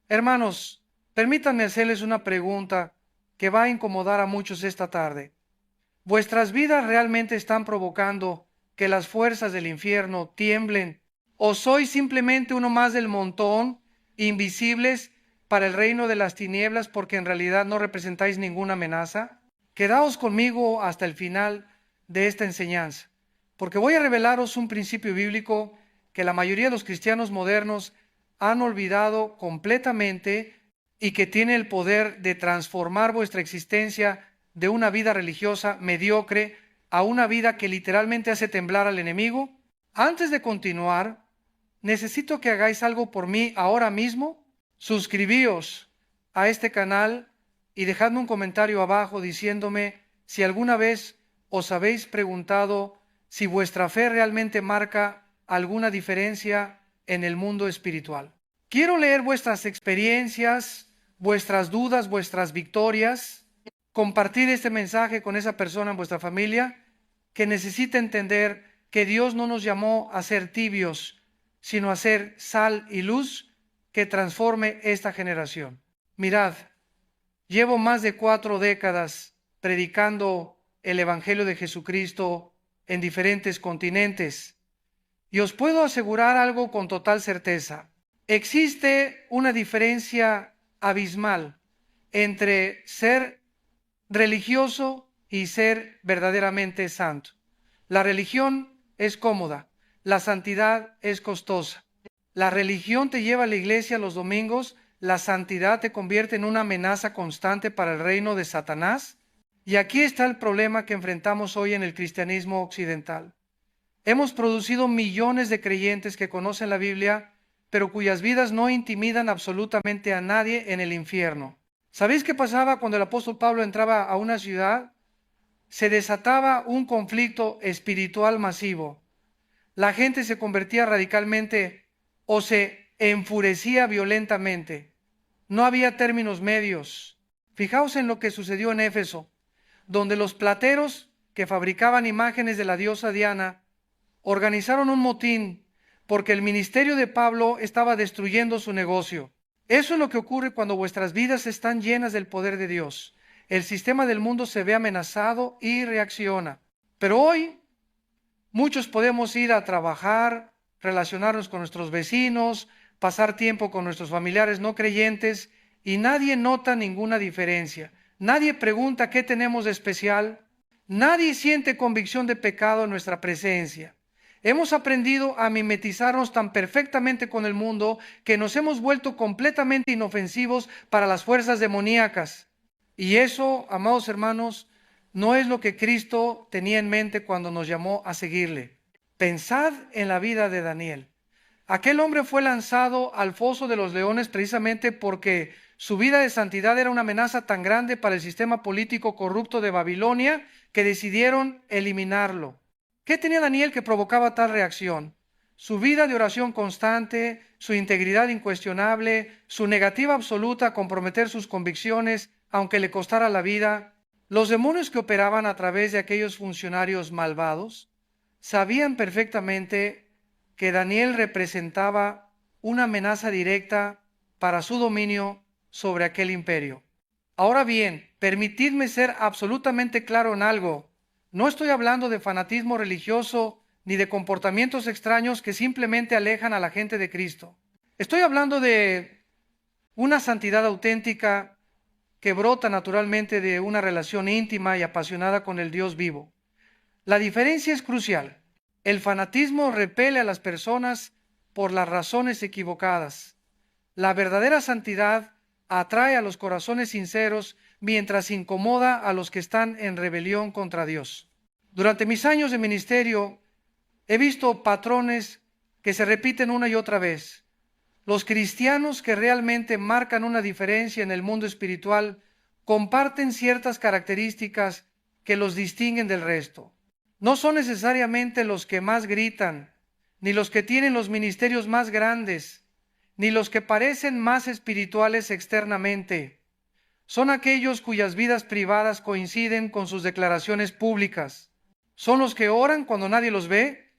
Hermanos, permítanme hacerles una pregunta que va a incomodar a muchos esta tarde. ¿Vuestras vidas realmente están provocando que las fuerzas del infierno tiemblen? ¿O sois simplemente uno más del montón, invisibles para el reino de las tinieblas porque en realidad no representáis ninguna amenaza? Quedaos conmigo hasta el final de esta enseñanza, porque voy a revelaros un principio bíblico que la mayoría de los cristianos modernos han olvidado completamente y que tiene el poder de transformar vuestra existencia de una vida religiosa mediocre a una vida que literalmente hace temblar al enemigo. Antes de continuar, necesito que hagáis algo por mí ahora mismo. Suscribíos a este canal y dejadme un comentario abajo diciéndome si alguna vez os habéis preguntado si vuestra fe realmente marca alguna diferencia en el mundo espiritual. Quiero leer vuestras experiencias, vuestras dudas, vuestras victorias, compartir este mensaje con esa persona en vuestra familia que necesita entender que Dios no nos llamó a ser tibios, sino a ser sal y luz que transforme esta generación. Mirad, llevo más de 4 décadas predicando el Evangelio de Jesucristo en diferentes continentes y os puedo asegurar algo con total certeza. Existe una diferencia abismal entre ser religioso y ser verdaderamente santo. La religión es cómoda, la santidad es costosa. La religión te lleva a la iglesia los domingos, la santidad te convierte en una amenaza constante para el reino de Satanás. Y aquí está el problema que enfrentamos hoy en el cristianismo occidental. Hemos producido millones de creyentes que conocen la Biblia, pero cuyas vidas no intimidan absolutamente a nadie en el infierno. ¿Sabéis qué pasaba cuando el apóstol Pablo entraba a una ciudad? Se desataba un conflicto espiritual masivo. La gente se convertía radicalmente o se enfurecía violentamente. No había términos medios. Fijaos en lo que sucedió en Éfeso, donde los plateros que fabricaban imágenes de la diosa Diana organizaron un motín porque el ministerio de Pablo estaba destruyendo su negocio. Eso es lo que ocurre cuando vuestras vidas están llenas del poder de Dios. El sistema del mundo se ve amenazado y reacciona. Pero hoy muchos podemos ir a trabajar, relacionarnos con nuestros vecinos, pasar tiempo con nuestros familiares no creyentes y nadie nota ninguna diferencia. Nadie pregunta qué tenemos de especial. Nadie siente convicción de pecado en nuestra presencia. Hemos aprendido a mimetizarnos tan perfectamente con el mundo que nos hemos vuelto completamente inofensivos para las fuerzas demoníacas. Y eso, amados hermanos, no es lo que Cristo tenía en mente cuando nos llamó a seguirle. Pensad en la vida de Daniel. Aquel hombre fue lanzado al foso de los leones precisamente porque su vida de santidad era una amenaza tan grande para el sistema político corrupto de Babilonia que decidieron eliminarlo. ¿Qué tenía Daniel que provocaba tal reacción? Su vida de oración constante, su integridad incuestionable, su negativa absoluta a comprometer sus convicciones, aunque le costara la vida. Los demonios que operaban a través de aquellos funcionarios malvados sabían perfectamente que Daniel representaba una amenaza directa para su dominio sobre aquel imperio. Ahora bien, permitidme ser absolutamente claro en algo. No estoy hablando de fanatismo religioso ni de comportamientos extraños que simplemente alejan a la gente de Cristo. Estoy hablando de una santidad auténtica que brota naturalmente de una relación íntima y apasionada con el Dios vivo. La diferencia es crucial. El fanatismo repele a las personas por las razones equivocadas. La verdadera santidad atrae a los corazones sinceros mientras incomoda a los que están en rebelión contra Dios. Durante mis años de ministerio he visto patrones que se repiten una y otra vez. Los cristianos que realmente marcan una diferencia en el mundo espiritual comparten ciertas características que los distinguen del resto. No son necesariamente los que más gritan, ni los que tienen los ministerios más grandes, ni los que parecen más espirituales externamente. Son aquellos cuyas vidas privadas coinciden con sus declaraciones públicas. Son los que oran cuando nadie los ve,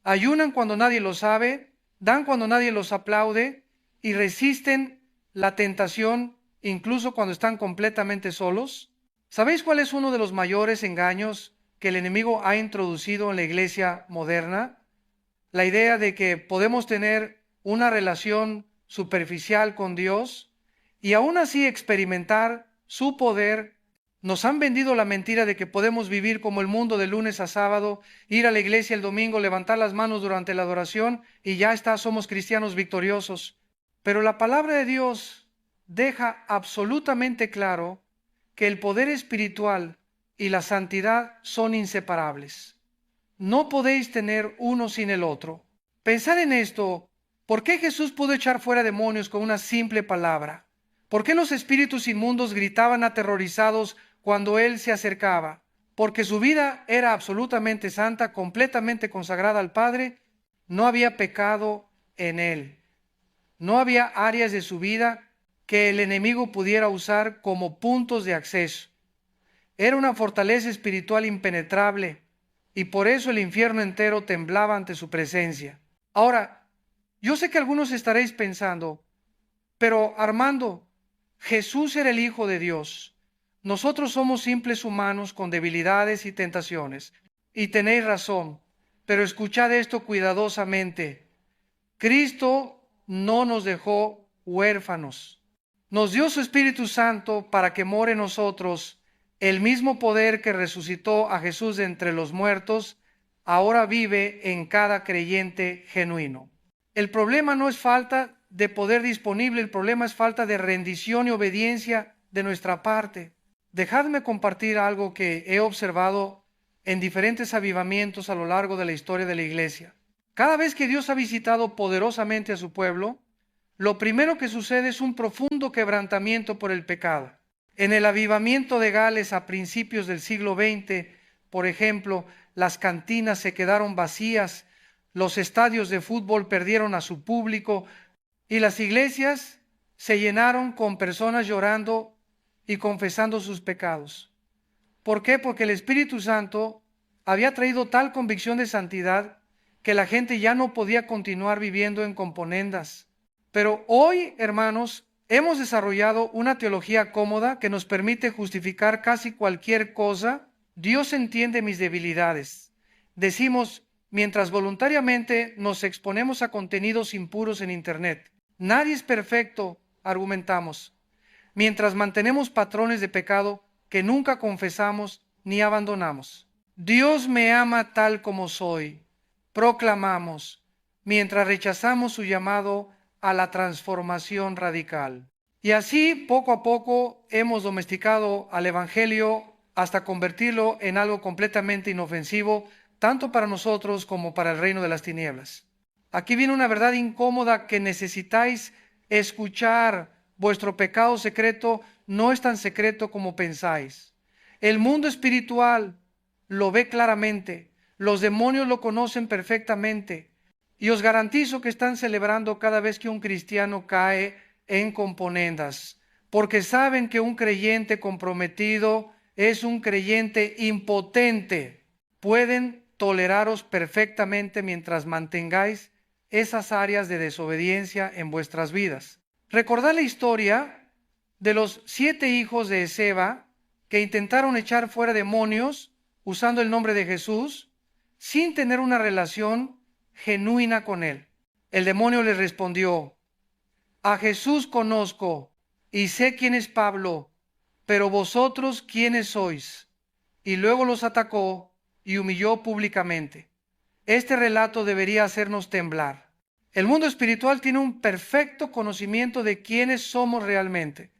ayunan cuando nadie los sabe, dan cuando nadie los aplaude y resisten la tentación incluso cuando están completamente solos? ¿Sabéis cuál es uno de los mayores engaños que el enemigo ha introducido en la iglesia moderna? La idea de que podemos tener una relación superficial con Dios y aún así experimentar su poder. Nos han vendido la mentira de que podemos vivir como el mundo de lunes a sábado, ir a la iglesia el domingo, levantar las manos durante la adoración y ya está, somos cristianos victoriosos. Pero la palabra de Dios deja absolutamente claro que el poder espiritual y la santidad son inseparables. No podéis tener uno sin el otro. Pensad en esto. ¿Por qué Jesús pudo echar fuera demonios con una simple palabra? ¿Por qué los espíritus inmundos gritaban aterrorizados cuando Él se acercaba? Porque su vida era absolutamente santa, completamente consagrada al Padre. No había pecado en Él. No había áreas de su vida que el enemigo pudiera usar como puntos de acceso. Era una fortaleza espiritual impenetrable y por eso el infierno entero temblaba ante su presencia. Ahora, yo sé que algunos estaréis pensando, pero Armando, Jesús era el Hijo de Dios. Nosotros somos simples humanos con debilidades y tentaciones. Y tenéis razón, pero escuchad esto cuidadosamente. Cristo no nos dejó huérfanos. Nos dio su Espíritu Santo para que more en nosotros. El mismo poder que resucitó a Jesús de entre los muertos, ahora vive en cada creyente genuino. El problema no es falta de poder disponible, el problema es falta de rendición y obediencia de nuestra parte. Dejadme compartir algo que he observado en diferentes avivamientos a lo largo de la historia de la iglesia. Cada vez que Dios ha visitado poderosamente a su pueblo, lo primero que sucede es un profundo quebrantamiento por el pecado. En el avivamiento de Gales a principios del siglo XX, por ejemplo, las cantinas se quedaron vacías, los estadios de fútbol perdieron a su público y las iglesias se llenaron con personas llorando y confesando sus pecados. ¿Por qué? Porque el Espíritu Santo había traído tal convicción de santidad que la gente ya no podía continuar viviendo en componendas. Pero hoy, hermanos, hemos desarrollado una teología cómoda que nos permite justificar casi cualquier cosa. Dios entiende mis debilidades. Decimos, mientras voluntariamente nos exponemos a contenidos impuros en Internet. Nadie es perfecto, argumentamos. Mientras mantenemos patrones de pecado que nunca confesamos ni abandonamos. Dios me ama tal como soy, proclamamos, mientras rechazamos su llamado a la transformación radical. Y así, poco a poco, hemos domesticado al Evangelio hasta convertirlo en algo completamente inofensivo, tanto para nosotros como para el reino de las tinieblas. Aquí viene una verdad incómoda que necesitáis escuchar. Vuestro pecado secreto no es tan secreto como pensáis. El mundo espiritual lo ve claramente. Los demonios lo conocen perfectamente. Y os garantizo que están celebrando cada vez que un cristiano cae en componendas, porque saben que un creyente comprometido es un creyente impotente. Pueden toleraros perfectamente mientras mantengáis esas áreas de desobediencia en vuestras vidas. Recordad la historia de los 7 hijos de Esceva que intentaron echar fuera demonios usando el nombre de Jesús sin tener una relación genuina con él. El demonio les respondió: a Jesús conozco y sé quién es Pablo, pero vosotros quiénes sois. Y luego los atacó y humilló públicamente. Este relato debería hacernos temblar. El mundo espiritual tiene un perfecto conocimiento de quiénes somos realmente.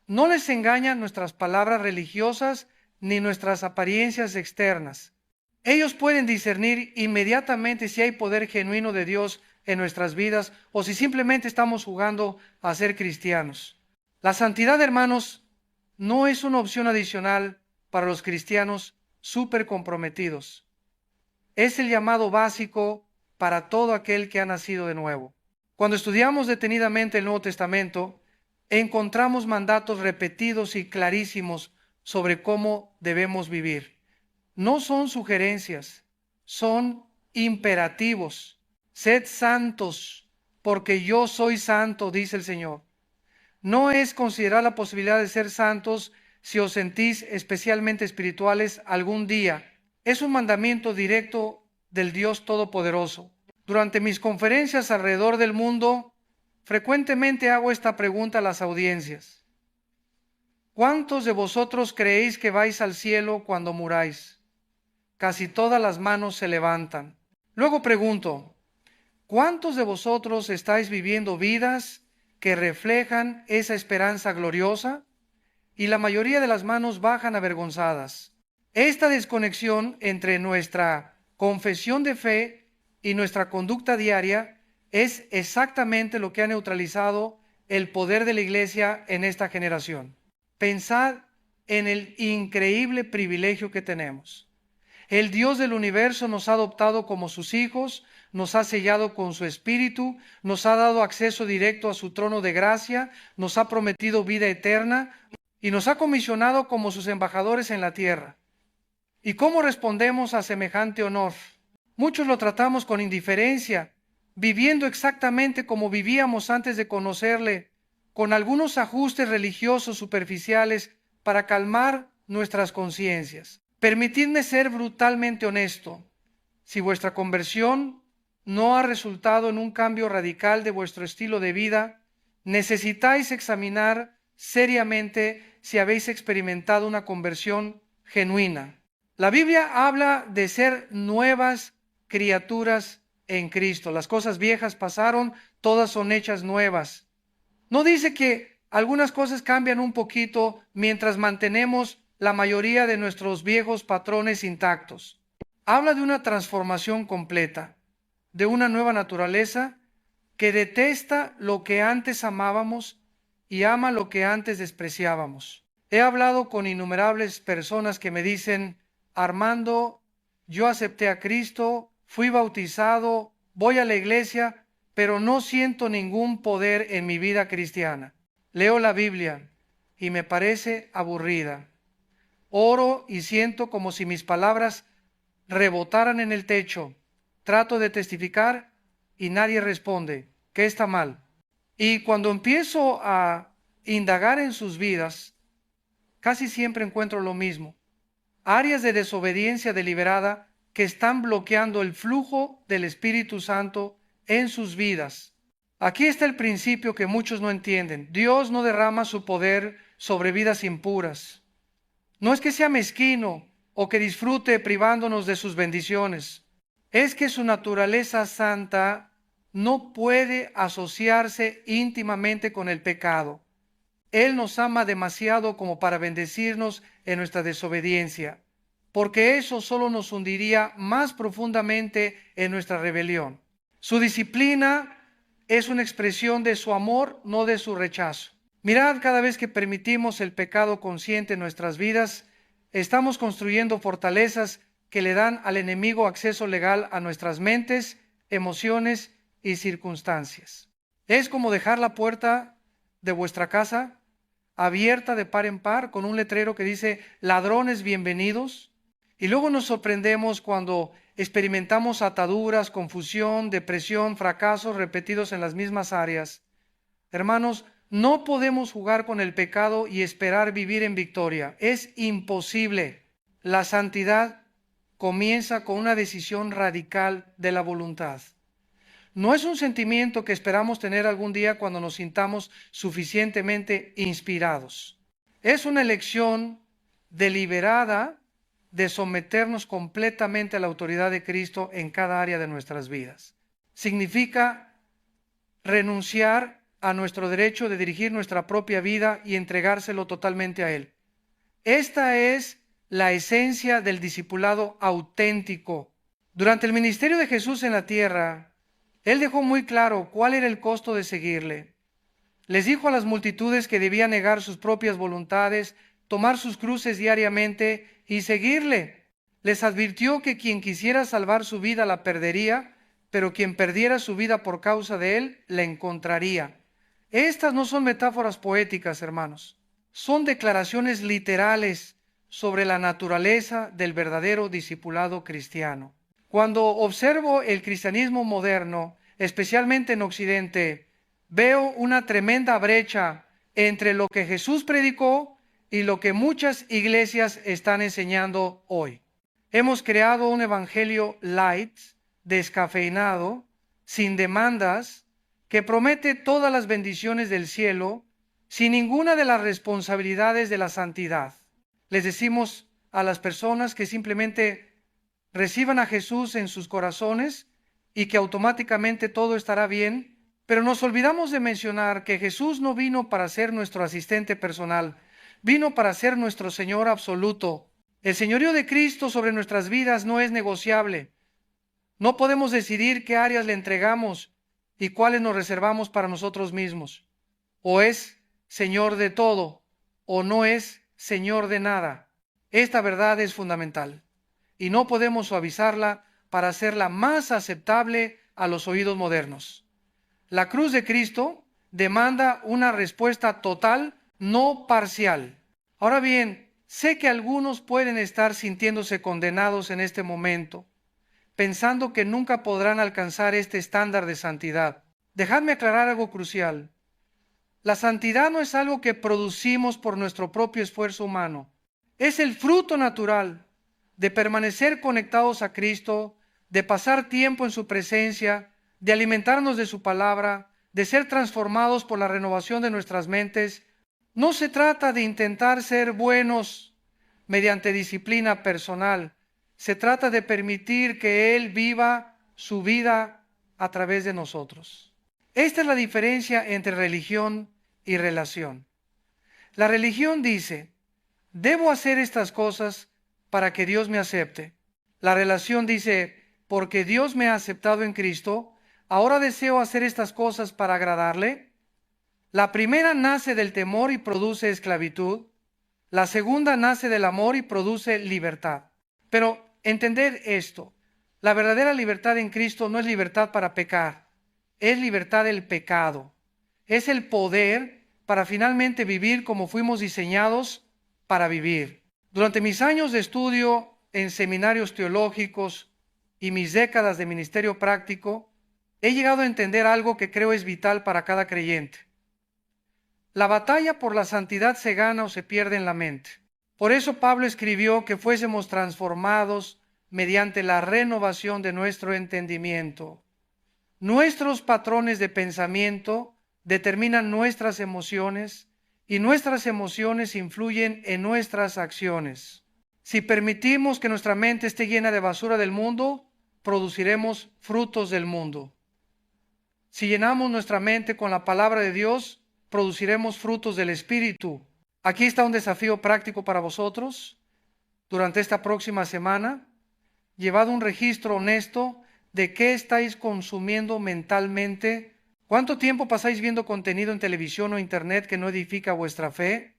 No les engañan nuestras palabras religiosas ni nuestras apariencias externas. Ellos pueden discernir inmediatamente si hay poder genuino de Dios en nuestras vidas o si simplemente estamos jugando a ser cristianos. La santidad, hermanos, no es una opción adicional para los cristianos súper comprometidos. Es el llamado básico para todo aquel que ha nacido de nuevo. Cuando estudiamos detenidamente el Nuevo Testamento, encontramos mandatos repetidos y clarísimos sobre cómo debemos vivir. No son sugerencias, son imperativos. Sed santos, porque yo soy santo, dice el Señor. no es considerar la posibilidad de ser santos si os sentís especialmente espirituales algún día. Es un mandamiento directo del Dios Todopoderoso. Durante mis conferencias alrededor del mundo, frecuentemente hago esta pregunta a las audiencias. ¿Cuántos de vosotros creéis que vais al cielo cuando muráis? Casi todas las manos se levantan. Luego pregunto, ¿cuántos de vosotros estáis viviendo vidas que reflejan esa esperanza gloriosa? Y la mayoría de las manos bajan avergonzadas. Esta desconexión entre nuestra confesión de fe y nuestra conducta diaria es exactamente lo que ha neutralizado el poder de la Iglesia en esta generación. Pensad en el increíble privilegio que tenemos. El Dios del universo nos ha adoptado como sus hijos, nos ha sellado con su espíritu, nos ha dado acceso directo a su trono de gracia, nos ha prometido vida eterna y nos ha comisionado como sus embajadores en la tierra. ¿Y cómo respondemos a semejante honor? Muchos lo tratamos con indiferencia, viviendo exactamente como vivíamos antes de conocerle, con algunos ajustes religiosos superficiales para calmar nuestras conciencias. Permitidme ser brutalmente honesto. Si vuestra conversión no ha resultado en un cambio radical de vuestro estilo de vida, necesitáis examinar seriamente si habéis experimentado una conversión genuina. La Biblia habla de ser nuevas criaturas en Cristo. Las cosas viejas pasaron, todas son hechas nuevas. No dice que algunas cosas cambian un poquito mientras mantenemos la mayoría de nuestros viejos patrones intactos. Habla de una transformación completa, de una nueva naturaleza que detesta lo que antes amábamos y ama lo que antes despreciábamos. He hablado con innumerables personas que me dicen, Armando, yo acepté a Cristo, fui bautizado, voy a la iglesia, pero no siento ningún poder en mi vida cristiana. Leo la Biblia y me parece aburrida. Oro y siento como si mis palabras rebotaran en el techo. Trato de testificar y nadie responde. ¿Qué está mal? Y cuando empiezo a indagar en sus vidas, casi siempre encuentro lo mismo. Áreas de desobediencia deliberada que están bloqueando el flujo del Espíritu Santo en sus vidas. Aquí está el principio que muchos no entienden. Dios no derrama su poder sobre vidas impuras. No es que sea mezquino o que disfrute privándonos de sus bendiciones. Es que su naturaleza santa no puede asociarse íntimamente con el pecado. Él nos ama demasiado como para bendecirnos en nuestra desobediencia, porque eso solo nos hundiría más profundamente en nuestra rebelión. Su disciplina es una expresión de su amor, no de su rechazo. Mirad, cada vez que permitimos el pecado consciente en nuestras vidas, estamos construyendo fortalezas que le dan al enemigo acceso legal a nuestras mentes, emociones y circunstancias. Es como dejar la puerta de vuestra casa abierta de par en par con un letrero que dice ladrones bienvenidos, y luego nos sorprendemos cuando experimentamos ataduras, confusión, depresión, fracasos repetidos en las mismas áreas. Hermanos, no podemos jugar con el pecado y esperar vivir en victoria. Es imposible. La santidad comienza con una decisión radical de la voluntad. No es un sentimiento que esperamos tener algún día cuando nos sintamos suficientemente inspirados. Es una elección deliberada de someternos completamente a la autoridad de Cristo en cada área de nuestras vidas. Significa renunciar a nuestro derecho de dirigir nuestra propia vida y entregárselo totalmente a Él. Esta es la esencia del discipulado auténtico. Durante el ministerio de Jesús en la tierra, Él dejó muy claro cuál era el costo de seguirle. Les dijo a las multitudes que debían negar sus propias voluntades, tomar sus cruces diariamente y seguirle. Les advirtió que quien quisiera salvar su vida la perdería, pero quien perdiera su vida por causa de Él, la encontraría. Estas no son metáforas poéticas, hermanos. Son declaraciones literales sobre la naturaleza del verdadero discipulado cristiano. Cuando observo el cristianismo moderno, especialmente en Occidente, veo una tremenda brecha entre lo que Jesús predicó y lo que muchas iglesias están enseñando hoy. Hemos creado un evangelio light, descafeinado, sin demandas, que promete todas las bendiciones del cielo, sin ninguna de las responsabilidades de la santidad. Les decimos a las personas que simplemente reciban a Jesús en sus corazones y que automáticamente todo estará bien, pero nos olvidamos de mencionar que Jesús no vino para ser nuestro asistente personal, vino para ser nuestro Señor absoluto. El señorío de Cristo sobre nuestras vidas no es negociable. No podemos decidir qué áreas le entregamos y cuáles nos reservamos para nosotros mismos. O es Señor de todo, o no es Señor de nada. Esta verdad es fundamental y no podemos suavizarla para hacerla más aceptable a los oídos modernos. La cruz de Cristo demanda una respuesta total, no parcial. Ahora bien, sé que algunos pueden estar sintiéndose condenados en este momento, pensando que nunca podrán alcanzar este estándar de santidad. Dejadme aclarar algo crucial. La santidad no es algo que producimos por nuestro propio esfuerzo humano. Es el fruto natural de permanecer conectados a Cristo, de pasar tiempo en su presencia, de alimentarnos de su palabra, de ser transformados por la renovación de nuestras mentes. No se trata de intentar ser buenos mediante disciplina personal. Se trata de permitir que Él viva su vida a través de nosotros. Esta es la diferencia entre religión y relación. La religión dice, debo hacer estas cosas para que Dios me acepte. La relación dice, porque Dios me ha aceptado en Cristo, ahora deseo hacer estas cosas para agradarle. La primera nace del temor y produce esclavitud. La segunda nace del amor y produce libertad. Pero entender esto, la verdadera libertad en Cristo no es libertad para pecar, es libertad del pecado. Es el poder para finalmente vivir como fuimos diseñados para vivir. Durante mis años de estudio en seminarios teológicos y mis décadas de ministerio práctico, he llegado a entender algo que creo es vital para cada creyente. La batalla por la santidad se gana o se pierde en la mente. Por eso Pablo escribió que fuésemos transformados mediante la renovación de nuestro entendimiento. Nuestros patrones de pensamiento determinan nuestras emociones y nuestras emociones influyen en nuestras acciones. Si permitimos que nuestra mente esté llena de basura del mundo, produciremos frutos del mundo. Si llenamos nuestra mente con la palabra de Dios, produciremos frutos del Espíritu. Aquí está un desafío práctico para vosotros. Durante esta próxima semana, llevad un registro honesto de qué estáis consumiendo mentalmente. ¿Cuánto tiempo pasáis viendo contenido en televisión o internet que no edifica vuestra fe?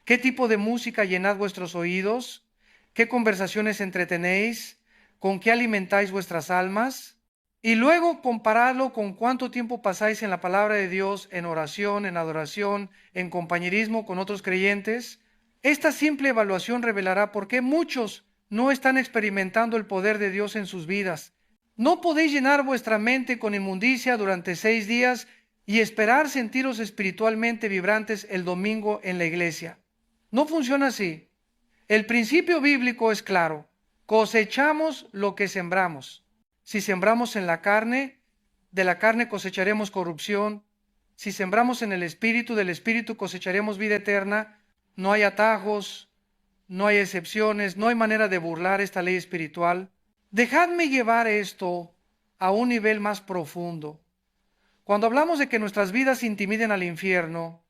¿Qué tipo de música llenad vuestros oídos? ¿Qué conversaciones entretenéis? ¿Con qué alimentáis vuestras almas? Y luego compararlo con cuánto tiempo pasáis en la palabra de Dios, en oración, en adoración, en compañerismo con otros creyentes. Esta simple evaluación revelará por qué muchos no están experimentando el poder de Dios en sus vidas. No podéis llenar vuestra mente con inmundicia durante 6 días y esperar sentiros espiritualmente vibrantes el domingo en la iglesia. No funciona así. El principio bíblico es claro. Cosechamos lo que sembramos. Si sembramos en la carne, de la carne cosecharemos corrupción. Si sembramos en el Espíritu, del Espíritu cosecharemos vida eterna. No hay atajos, no hay excepciones, no hay manera de burlar esta ley espiritual. Dejadme llevar esto a un nivel más profundo. Cuando hablamos de que nuestras vidas intimiden al infierno,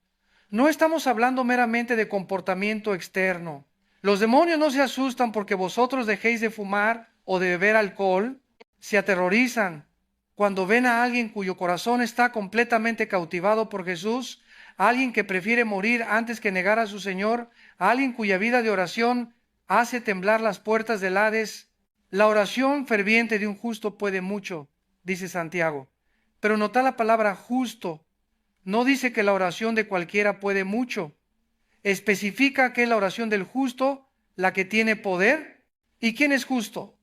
no estamos hablando meramente de comportamiento externo. Los demonios no se asustan porque vosotros dejéis de fumar o de beber alcohol. Se aterrorizan cuando ven a alguien cuyo corazón está completamente cautivado por Jesús, a alguien que prefiere morir antes que negar a su Señor, a alguien cuya vida de oración hace temblar las puertas del Hades. La oración ferviente de un justo puede mucho, dice Santiago, pero nota la palabra justo. No dice que la oración de cualquiera puede mucho. Especifica que es la oración del justo la que tiene poder. ¿Y quién es justo?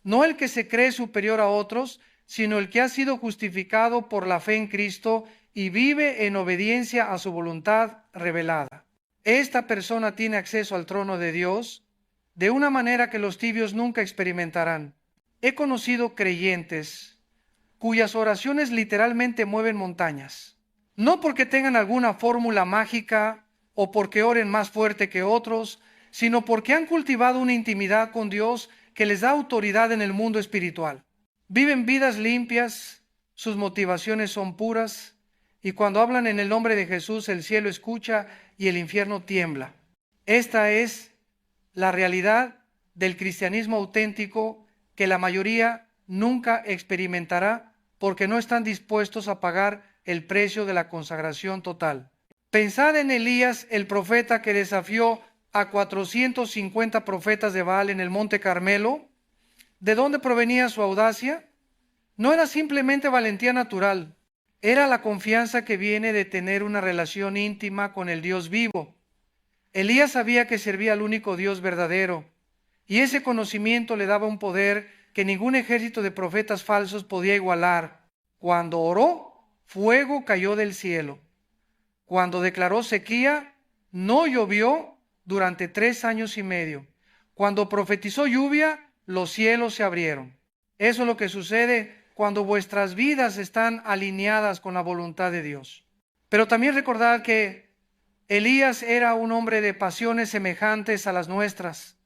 No el que se cree superior a otros, sino el que ha sido justificado por la fe en Cristo y vive en obediencia a su voluntad revelada. Esta persona tiene acceso al trono de Dios de una manera que los tibios nunca experimentarán. He conocido creyentes cuyas oraciones literalmente mueven montañas, no porque tengan alguna fórmula mágica o porque oren más fuerte que otros, sino porque han cultivado una intimidad con Dios que les da autoridad en el mundo espiritual. Viven vidas limpias, sus motivaciones son puras, y cuando hablan en el nombre de Jesús, el cielo escucha y el infierno tiembla. Esta es la realidad del cristianismo auténtico que la mayoría nunca experimentará porque no están dispuestos a pagar el precio de la consagración total. Pensad en Elías, el profeta que desafió a 450 profetas de Baal en el Monte Carmelo. ¿De dónde provenía su audacia? No era simplemente valentía natural, era la confianza que viene de tener una relación íntima con el Dios vivo. Elías sabía que servía al único Dios verdadero, y ese conocimiento le daba un poder que ningún ejército de profetas falsos podía igualar. Cuando oró, fuego cayó del cielo. Cuando declaró sequía, no llovió durante 3 años y medio. Cuando profetizó lluvia, los cielos se abrieron. Eso es lo que sucede cuando vuestras vidas están alineadas con la voluntad de Dios. Pero también recordad que Elías era un hombre de pasiones semejantes a las nuestras.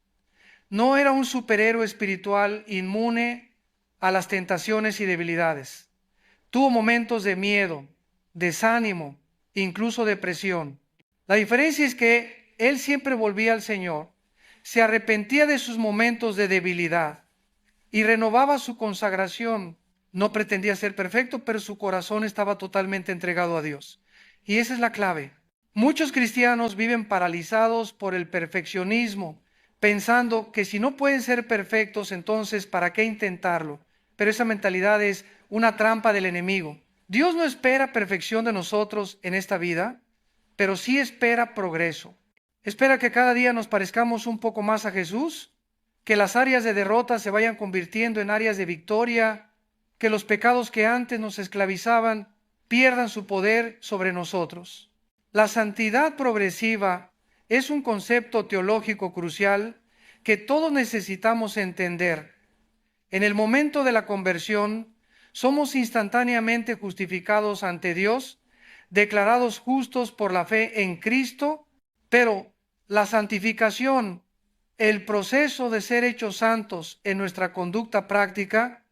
No era un superhéroe espiritual inmune a las tentaciones y debilidades. Tuvo momentos de miedo, desánimo, incluso depresión. La diferencia es que él siempre volvía al Señor, se arrepentía de sus momentos de debilidad y renovaba su consagración. No pretendía ser perfecto, pero su corazón estaba totalmente entregado a Dios. Y esa es la clave. Muchos cristianos viven paralizados por el perfeccionismo, pensando que si no pueden ser perfectos, entonces ¿para qué intentarlo? Pero esa mentalidad es una trampa del enemigo. Dios no espera perfección de nosotros en esta vida, pero sí espera progreso. Espera que cada día nos parezcamos un poco más a Jesús, que las áreas de derrota se vayan convirtiendo en áreas de victoria, que los pecados que antes nos esclavizaban pierdan su poder sobre nosotros. La santidad progresiva es un concepto teológico crucial que todos necesitamos entender. En el momento de la conversión, somos instantáneamente justificados ante Dios, declarados justos por la fe en Cristo, pero la santificación, el proceso de ser hechos santos en nuestra conducta práctica,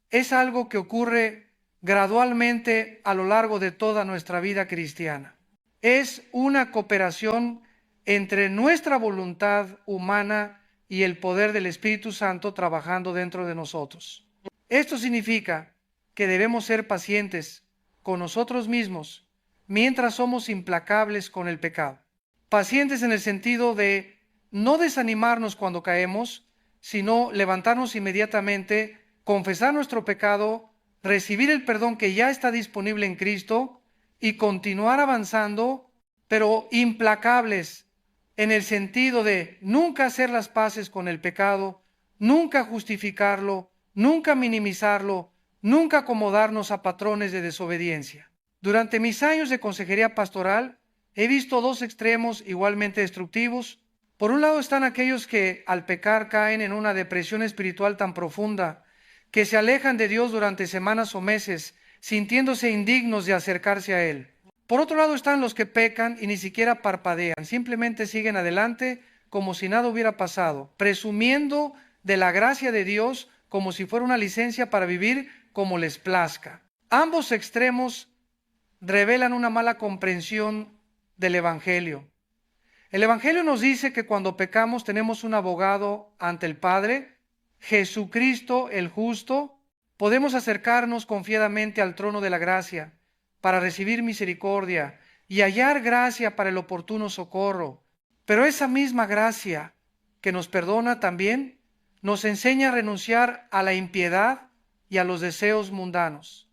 es algo que ocurre gradualmente a lo largo de toda nuestra vida cristiana. Es una cooperación entre nuestra voluntad humana y el poder del Espíritu Santo trabajando dentro de nosotros. Esto significa que debemos ser pacientes con nosotros mismos mientras somos implacables con el pecado. Pacientes en el sentido de no desanimarnos cuando caemos, sino levantarnos inmediatamente, confesar nuestro pecado, recibir el perdón que ya está disponible en Cristo y continuar avanzando, pero implacables en el sentido de nunca hacer las paces con el pecado, nunca justificarlo, nunca minimizarlo, nunca acomodarnos a patrones de desobediencia. Durante mis años de consejería pastoral, he visto dos extremos igualmente destructivos. Por un lado están aquellos que al pecar caen en una depresión espiritual tan profunda que se alejan de Dios durante semanas o meses, sintiéndose indignos de acercarse a Él. Por otro lado están los que pecan y ni siquiera parpadean, simplemente siguen adelante como si nada hubiera pasado, presumiendo de la gracia de Dios como si fuera una licencia para vivir como les plazca. Ambos extremos revelan una mala comprensión del Evangelio. El Evangelio nos dice que cuando pecamos tenemos un abogado ante el Padre, Jesucristo el justo. Podemos acercarnos confiadamente al trono de la gracia para recibir misericordia y hallar gracia para el oportuno socorro. Pero esa misma gracia que nos perdona también nos enseña a renunciar a la impiedad y a los deseos mundanos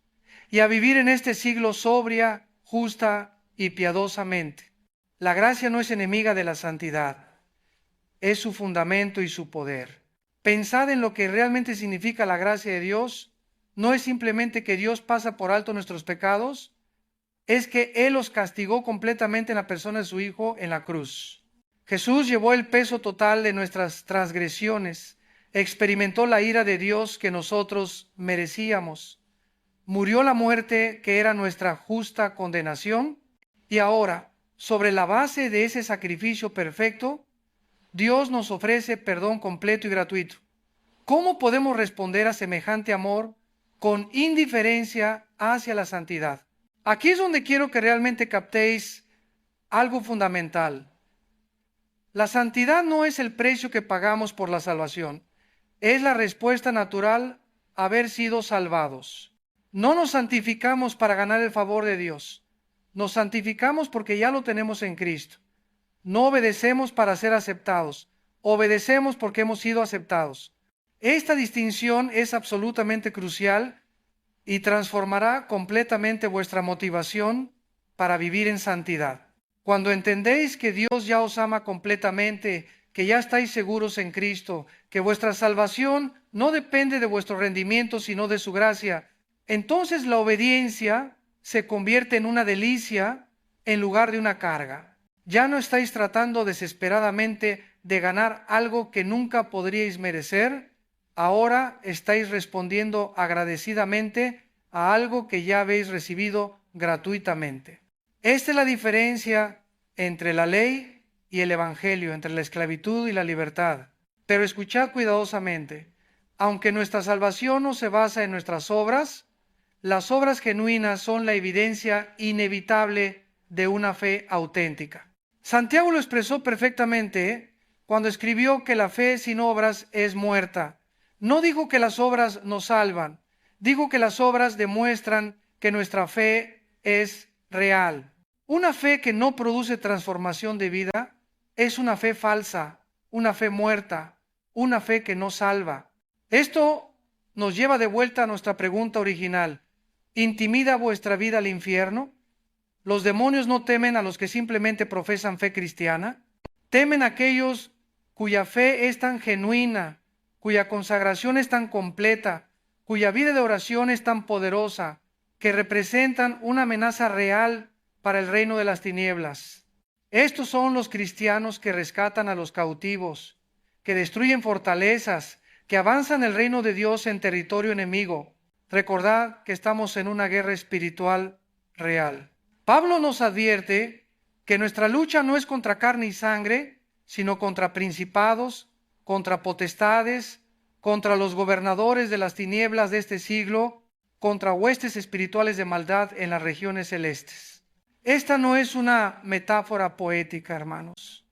y a vivir en este siglo sobria, justa y piadosamente. La gracia no es enemiga de la santidad, es su fundamento y su poder. Pensad en lo que realmente significa la gracia de Dios. No es simplemente que Dios pasa por alto nuestros pecados, es que Él los castigó completamente en la persona de su Hijo en la cruz. Jesús llevó el peso total de nuestras transgresiones, experimentó la ira de Dios que nosotros merecíamos, murió la muerte que era nuestra justa condenación, y ahora, sobre la base de ese sacrificio perfecto, Dios nos ofrece perdón completo y gratuito. ¿Cómo podemos responder a semejante amor con indiferencia hacia la santidad? Aquí es donde quiero que realmente captéis algo fundamental. La santidad no es el precio que pagamos por la salvación, es la respuesta natural a haber sido salvados. No nos santificamos para ganar el favor de Dios, nos santificamos porque ya lo tenemos en Cristo. No obedecemos para ser aceptados, obedecemos porque hemos sido aceptados. Esta distinción es absolutamente crucial y transformará completamente vuestra motivación para vivir en santidad. Cuando entendéis que Dios ya os ama completamente, que ya estáis seguros en Cristo, que vuestra salvación no depende de vuestro rendimiento, sino de su gracia, entonces la obediencia se convierte en una delicia en lugar de una carga. Ya no estáis tratando desesperadamente de ganar algo que nunca podríais merecer, ahora estáis respondiendo agradecidamente a algo que ya habéis recibido gratuitamente. Esta es la diferencia entre la ley y el evangelio, entre la esclavitud y la libertad. Pero escuchad cuidadosamente, aunque nuestra salvación no se basa en nuestras obras, las obras genuinas son la evidencia inevitable de una fe auténtica. Santiago lo expresó perfectamente cuando escribió que la fe sin obras es muerta. No dijo que las obras nos salvan, dijo que las obras demuestran que nuestra fe es real. Una fe que no produce transformación de vida es una fe falsa, una fe muerta, una fe que no salva. Esto nos lleva de vuelta a nuestra pregunta original. ¿Intimida vuestra vida al infierno? ¿Los demonios no temen a los que simplemente profesan fe cristiana? ¿Temen a aquellos cuya fe es tan genuina, cuya consagración es tan completa, cuya vida de oración es tan poderosa, que representan una amenaza real para el reino de las tinieblas? Estos son los cristianos que rescatan a los cautivos, que destruyen fortalezas, que avanzan el reino de Dios en territorio enemigo. Recordad que estamos en una guerra espiritual real. Pablo nos advierte que nuestra lucha no es contra carne y sangre, sino contra principados, contra potestades, contra los gobernadores de las tinieblas de este siglo, contra huestes espirituales de maldad en las regiones celestes. Esta no es una metáfora poética, hermanos.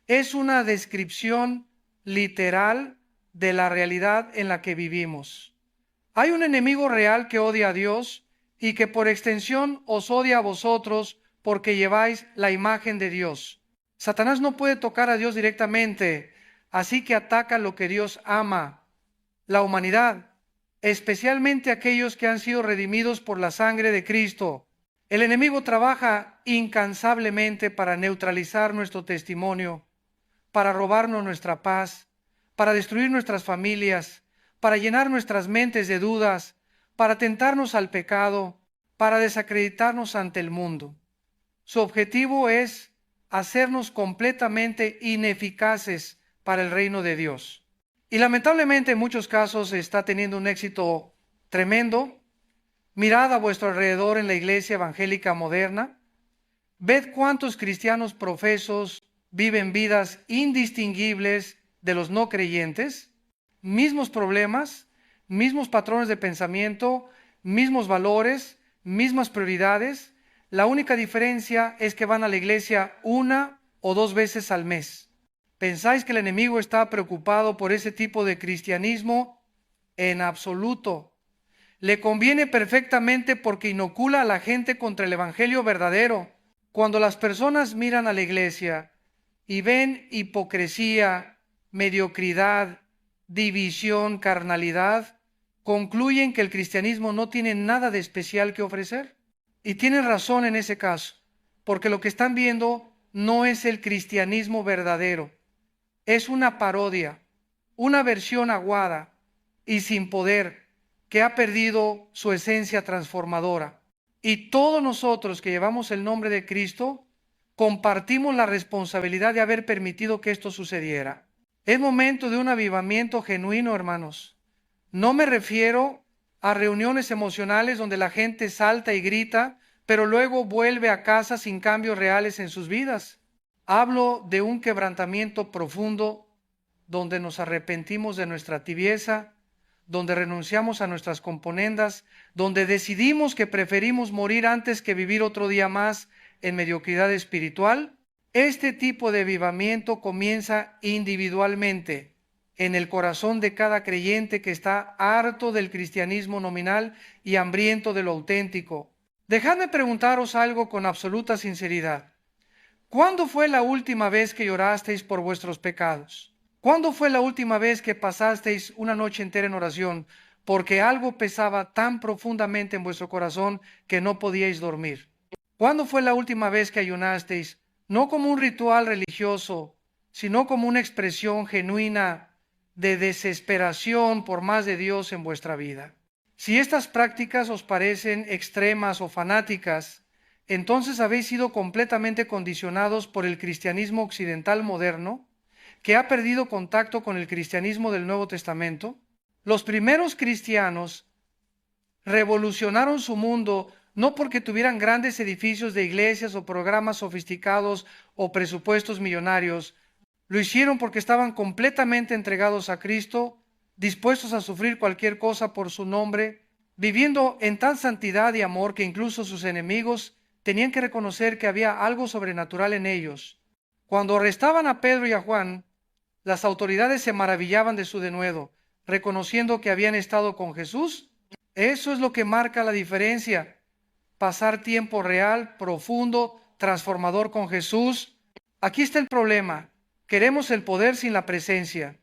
Es una descripción literal de la realidad en la que vivimos. Hay un enemigo real que odia a Dios y que por extensión os odia a vosotros porque lleváis la imagen de Dios. Satanás no puede tocar a Dios directamente, así que ataca lo que Dios ama, la humanidad, especialmente aquellos que han sido redimidos por la sangre de Cristo. El enemigo trabaja incansablemente para neutralizar nuestro testimonio, para robarnos nuestra paz, para destruir nuestras familias, para llenar nuestras mentes de dudas, para tentarnos al pecado, para desacreditarnos ante el mundo. Su objetivo es hacernos completamente ineficaces para el reino de Dios. Y lamentablemente en muchos casos está teniendo un éxito tremendo. Mirad a vuestro alrededor en la iglesia evangélica moderna. Ved cuántos cristianos profesos viven vidas indistinguibles de los no creyentes, mismos problemas, mismos patrones de pensamiento, mismos valores, mismas prioridades. La única diferencia es que van a la iglesia una o dos veces al mes. ¿Pensáis que el enemigo está preocupado por ese tipo de cristianismo? En absoluto. Le conviene perfectamente porque inocula a la gente contra el evangelio verdadero. Cuando las personas miran a la iglesia y ven hipocresía, mediocridad, división, carnalidad, concluyen que el cristianismo no tiene nada de especial que ofrecer. Y tienen razón en ese caso, porque lo que están viendo no es el cristianismo verdadero. Es una parodia, una versión aguada y sin poder que ha perdido su esencia transformadora. Y todos nosotros que llevamos el nombre de Cristo, compartimos la responsabilidad de haber permitido que esto sucediera. Es momento de un avivamiento genuino, hermanos. No me refiero a reuniones emocionales donde la gente salta y grita, pero luego vuelve a casa sin cambios reales en sus vidas. Hablo de un quebrantamiento profundo donde nos arrepentimos de nuestra tibieza, donde renunciamos a nuestras componendas, donde decidimos que preferimos morir antes que vivir otro día más en mediocridad espiritual. Este tipo de avivamiento comienza individualmente en el corazón de cada creyente que está harto del cristianismo nominal y hambriento de lo auténtico. Dejadme preguntaros algo con absoluta sinceridad. ¿Cuándo fue la última vez que llorasteis por vuestros pecados? ¿Cuándo fue la última vez que pasasteis una noche entera en oración porque algo pesaba tan profundamente en vuestro corazón que no podíais dormir? ¿Cuándo fue la última vez que ayunasteis, no como un ritual religioso, sino como una expresión genuina de desesperación por más de Dios en vuestra vida? Si estas prácticas os parecen extremas o fanáticas, entonces habéis sido completamente condicionados por el cristianismo occidental moderno, que ha perdido contacto con el cristianismo del Nuevo Testamento. Los primeros cristianos revolucionaron su mundo no porque tuvieran grandes edificios de iglesias o programas sofisticados o presupuestos millonarios. Lo hicieron porque estaban completamente entregados a Cristo, dispuestos a sufrir cualquier cosa por su nombre, viviendo en tal santidad y amor que incluso sus enemigos tenían que reconocer que había algo sobrenatural en ellos. Cuando arrestaban a Pedro y a Juan, las autoridades se maravillaban de su denuedo, reconociendo que habían estado con Jesús. Eso es lo que marca la diferencia. Pasar tiempo real, profundo, transformador con Jesús. Aquí está el problema. Queremos el poder sin la presencia.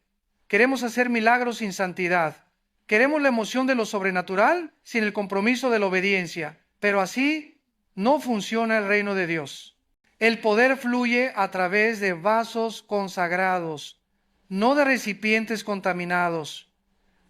Queremos hacer milagros sin santidad. Queremos la emoción de lo sobrenatural sin el compromiso de la obediencia. Pero así no funciona el reino de Dios. El poder fluye a través de vasos consagrados, no de recipientes contaminados.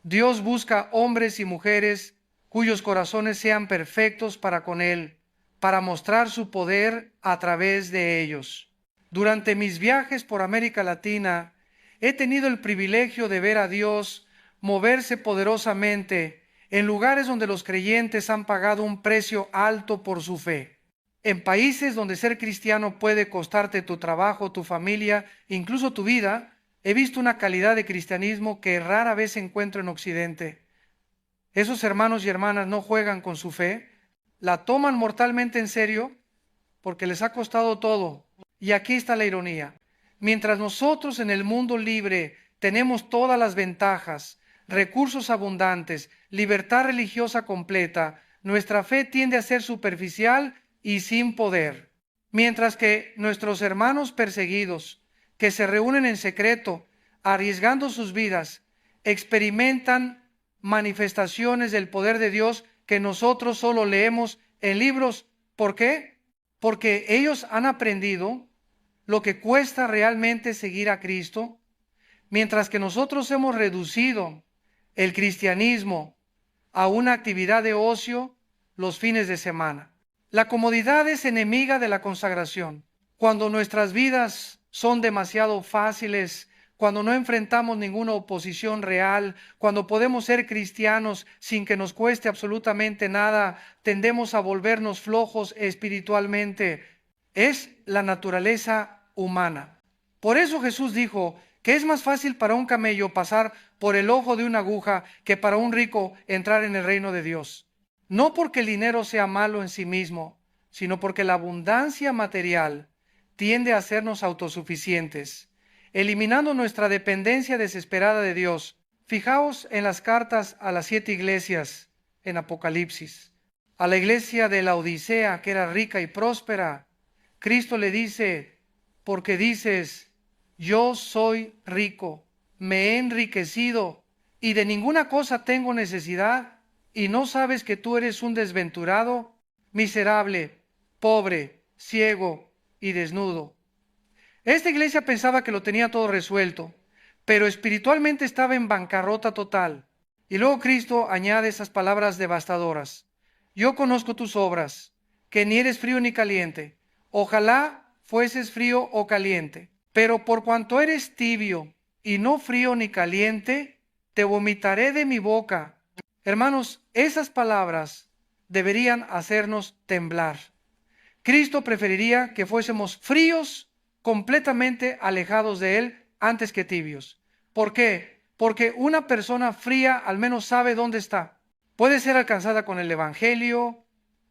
Dios busca hombres y mujeres cuyos corazones sean perfectos para con Él, para mostrar su poder a través de ellos. Durante mis viajes por América Latina, he tenido el privilegio de ver a Dios moverse poderosamente en lugares donde los creyentes han pagado un precio alto por su fe. En países donde ser cristiano puede costarte tu trabajo, tu familia, incluso tu vida, he visto una calidad de cristianismo que rara vez encuentro en Occidente. Esos hermanos y hermanas no juegan con su fe, la toman mortalmente en serio porque les ha costado todo. Y aquí está la ironía. Mientras nosotros en el mundo libre tenemos todas las ventajas, recursos abundantes, libertad religiosa completa, nuestra fe tiende a ser superficial y sin poder. Mientras que nuestros hermanos perseguidos, que se reúnen en secreto, arriesgando sus vidas, experimentan manifestaciones del poder de Dios que nosotros solo leemos en libros. ¿Por qué? Porque ellos han aprendido lo que cuesta realmente seguir a Cristo, mientras que nosotros hemos reducido el cristianismo a una actividad de ocio los fines de semana. La comodidad es enemiga de la consagración. Cuando nuestras vidas son demasiado fáciles, cuando no enfrentamos ninguna oposición real, cuando podemos ser cristianos sin que nos cueste absolutamente nada, tendemos a volvernos flojos espiritualmente. Es la naturaleza humana. Por eso Jesús dijo que es más fácil para un camello pasar por el ojo de una aguja que para un rico entrar en el reino de Dios. No porque el dinero sea malo en sí mismo, sino porque la abundancia material tiende a hacernos autosuficientes, eliminando nuestra dependencia desesperada de Dios. Fijaos en las cartas a las 7 iglesias en Apocalipsis. A la iglesia de la Odisea, que era rica y próspera, Cristo le dice, porque dices, yo soy rico, me he enriquecido y de ninguna cosa tengo necesidad, y no sabes que tú eres un desventurado, miserable, pobre, ciego y desnudo. Esta iglesia pensaba que lo tenía todo resuelto, pero espiritualmente estaba en bancarrota total. Y luego Cristo añade esas palabras devastadoras. yo conozco tus obras, que ni eres frío ni caliente. Ojalá fueses frío o caliente. Pero por cuanto eres tibio y no frío ni caliente, te vomitaré de mi boca. Hermanos, esas palabras deberían hacernos temblar. Cristo preferiría que fuésemos fríos, completamente alejados de Él, antes que tibios. ¿Por qué? Porque una persona fría al menos sabe dónde está. Puede ser alcanzada con el Evangelio,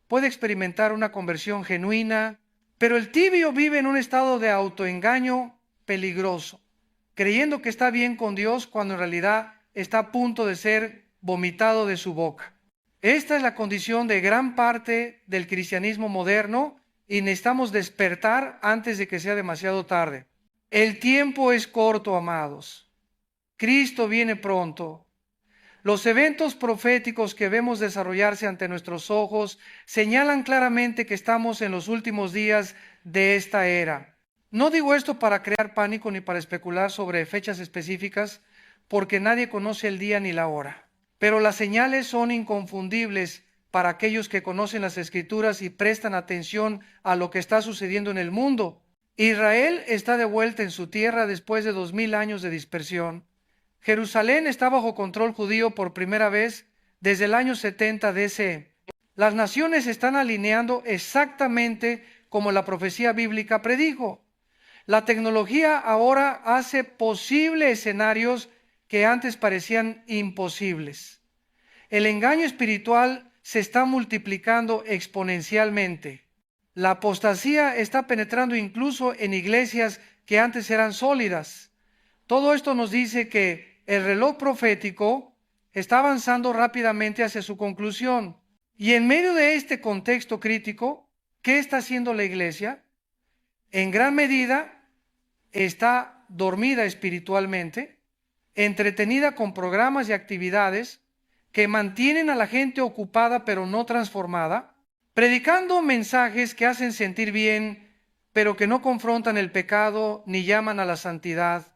puede experimentar una conversión genuina, pero el tibio vive en un estado de autoengaño peligroso, creyendo que está bien con Dios cuando en realidad está a punto de ser vomitado de su boca. Esta es la condición de gran parte del cristianismo moderno y necesitamos despertar antes de que sea demasiado tarde. El tiempo es corto, amados. Cristo viene pronto. Los eventos proféticos que vemos desarrollarse ante nuestros ojos señalan claramente que estamos en los últimos días de esta era. No digo esto para crear pánico ni para especular sobre fechas específicas, porque nadie conoce el día ni la hora. Pero las señales son inconfundibles para aquellos que conocen las Escrituras y prestan atención a lo que está sucediendo en el mundo. Israel está de vuelta en su tierra después de 2000 años de dispersión. Jerusalén está bajo control judío por primera vez desde el año 70 DC. Las naciones están alineando exactamente como la profecía bíblica predijo. La tecnología ahora hace posible escenarios que antes parecían imposibles. El engaño espiritual se está multiplicando exponencialmente. La apostasía está penetrando incluso en iglesias que antes eran sólidas. Todo esto nos dice que el reloj profético está avanzando rápidamente hacia su conclusión. Y en medio de este contexto crítico, ¿qué está haciendo la iglesia? En gran medida está dormida espiritualmente, entretenida con programas y actividades que mantienen a la gente ocupada pero no transformada, predicando mensajes que hacen sentir bien, pero que no confrontan el pecado ni llaman a la santidad,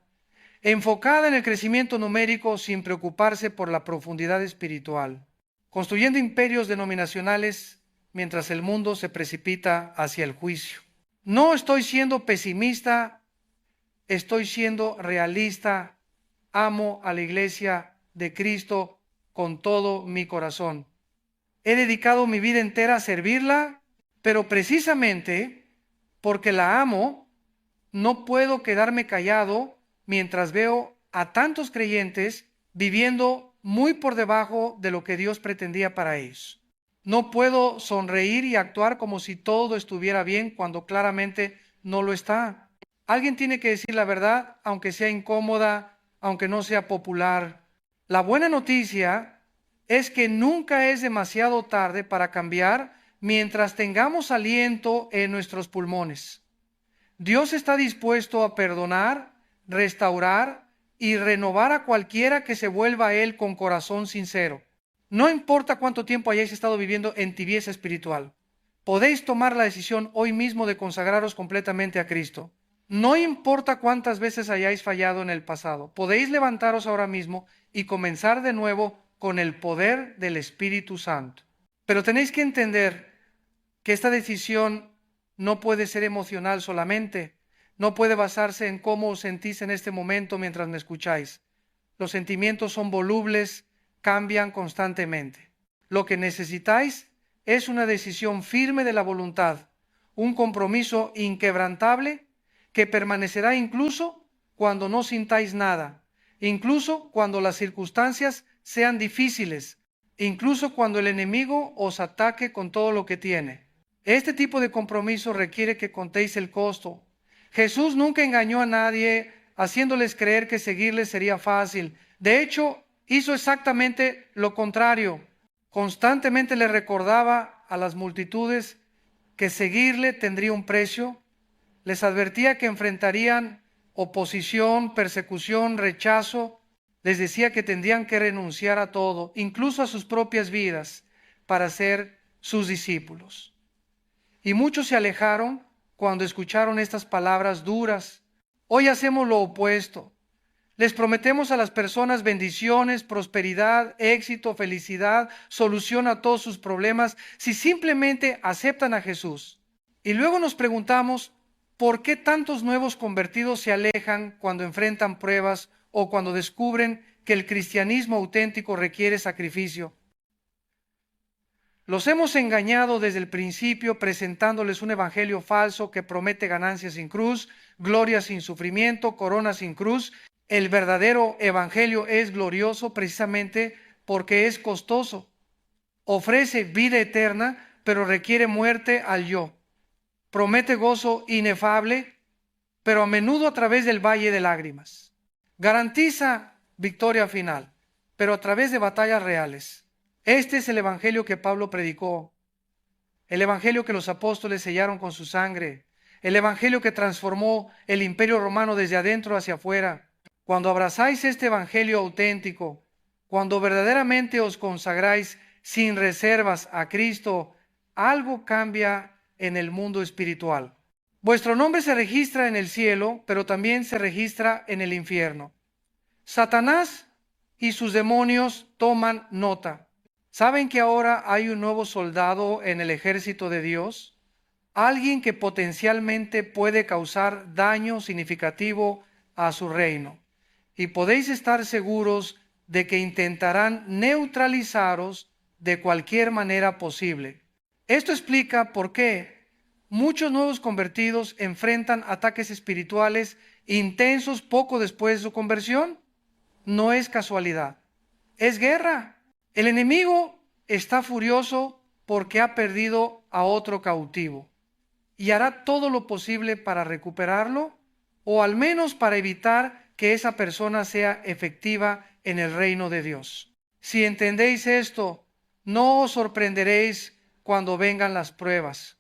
enfocada en el crecimiento numérico sin preocuparse por la profundidad espiritual, construyendo imperios denominacionales mientras el mundo se precipita hacia el juicio. No estoy siendo pesimista, estoy siendo realista. Amo a la iglesia de Cristo con todo mi corazón. He dedicado mi vida entera a servirla, pero precisamente porque la amo, no puedo quedarme callado mientras veo a tantos creyentes viviendo muy por debajo de lo que Dios pretendía para ellos. No puedo sonreír y actuar como si todo estuviera bien cuando claramente no lo está. Alguien tiene que decir la verdad, aunque sea incómoda, aunque no sea popular. La buena noticia es que nunca es demasiado tarde para cambiar mientras tengamos aliento en nuestros pulmones. Dios está dispuesto a perdonar, restaurar y renovar a cualquiera que se vuelva a Él con corazón sincero. No importa cuánto tiempo hayáis estado viviendo en tibieza espiritual, podéis tomar la decisión hoy mismo de consagraros completamente a Cristo. No importa cuántas veces hayáis fallado en el pasado, podéis levantaros ahora mismo y comenzar de nuevo con el poder del Espíritu Santo. Pero tenéis que entender que esta decisión no puede ser emocional solamente, no puede basarse en cómo os sentís en este momento mientras me escucháis. Los sentimientos son volubles, cambian constantemente. Lo que necesitáis es una decisión firme de la voluntad, un compromiso inquebrantable que permanecerá incluso cuando no sintáis nada, incluso cuando las circunstancias sean difíciles, incluso cuando el enemigo os ataque con todo lo que tiene. Este tipo de compromiso requiere que contéis el costo. Jesús nunca engañó a nadie haciéndoles creer que seguirle sería fácil. De hecho, hizo exactamente lo contrario. Constantemente le recordaba a las multitudes que seguirle tendría un precio. Les advertía que enfrentarían oposición, persecución, rechazo. Les decía que tendrían que renunciar a todo, incluso a sus propias vidas, para ser sus discípulos. Y muchos se alejaron cuando escucharon estas palabras duras. Hoy hacemos lo opuesto. Les prometemos a las personas bendiciones, prosperidad, éxito, felicidad, solución a todos sus problemas si simplemente aceptan a Jesús. Y luego nos preguntamos, ¿por qué tantos nuevos convertidos se alejan cuando enfrentan pruebas o cuando descubren que el cristianismo auténtico requiere sacrificio? Los hemos engañado desde el principio presentándoles un evangelio falso que promete ganancias sin cruz, gloria sin sufrimiento, corona sin cruz. El verdadero evangelio es glorioso precisamente porque es costoso. Ofrece vida eterna, pero requiere muerte al yo. Promete gozo inefable, pero a menudo a través del valle de lágrimas. Garantiza victoria final, pero a través de batallas reales. Este es el evangelio que Pablo predicó, el evangelio que los apóstoles sellaron con su sangre, el evangelio que transformó el imperio romano desde adentro hacia afuera. Cuando abrazáis este evangelio auténtico, cuando verdaderamente os consagráis sin reservas a Cristo, algo cambia en el mundo espiritual. Vuestro nombre se registra en el cielo, pero también se registra en el infierno. Satanás y sus demonios toman nota. ¿Saben que ahora hay un nuevo soldado en el ejército de Dios? Alguien que potencialmente puede causar daño significativo a su reino. Y podéis estar seguros de que intentarán neutralizaros de cualquier manera posible. Esto explica por qué muchos nuevos convertidos enfrentan ataques espirituales intensos poco después de su conversión. No es casualidad, es guerra. El enemigo está furioso porque ha perdido a otro cautivo y hará todo lo posible para recuperarlo o al menos para evitar que esa persona sea efectiva en el reino de Dios. Si entendéis esto, no os sorprenderéis cuando vengan las pruebas.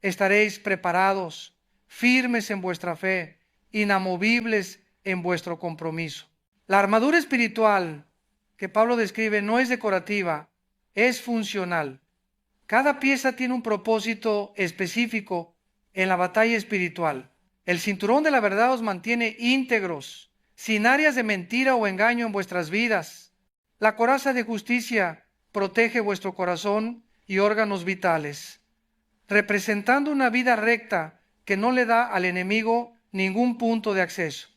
Estaréis preparados, firmes en vuestra fe, inamovibles en vuestro compromiso. La armadura espiritual que Pablo describe no es decorativa, es funcional. Cada pieza tiene un propósito específico en la batalla espiritual. El cinturón de la verdad os mantiene íntegros, sin áreas de mentira o engaño en vuestras vidas. La coraza de justicia protege vuestro corazón y órganos vitales, representando una vida recta que no le da al enemigo ningún punto de acceso.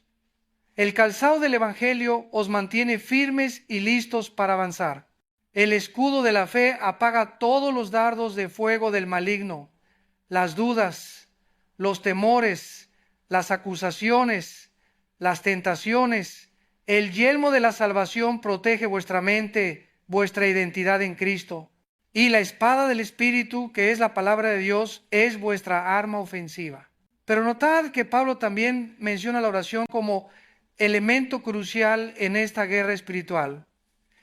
El calzado del Evangelio os mantiene firmes y listos para avanzar. El escudo de la fe apaga todos los dardos de fuego del maligno, las dudas, los temores, las acusaciones, las tentaciones. El yelmo de la salvación protege vuestra mente, vuestra identidad en Cristo. Y la espada del Espíritu, que es la palabra de Dios, es vuestra arma ofensiva. Pero notad que Pablo también menciona la oración como elemento crucial en esta guerra espiritual.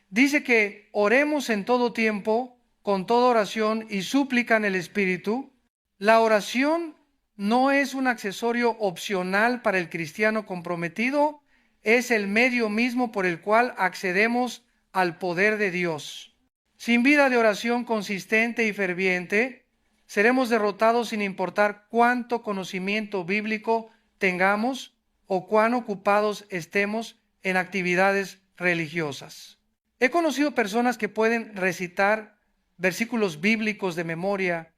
Dice que oremos en todo tiempo, con toda oración y súplica en el Espíritu. La oración no es un accesorio opcional para el cristiano comprometido, es el medio mismo por el cual accedemos al poder de Dios. Sin vida de oración consistente y ferviente, seremos derrotados sin importar cuánto conocimiento bíblico tengamos o cuán ocupados estemos en actividades religiosas. He conocido personas que pueden recitar versículos bíblicos de memoria,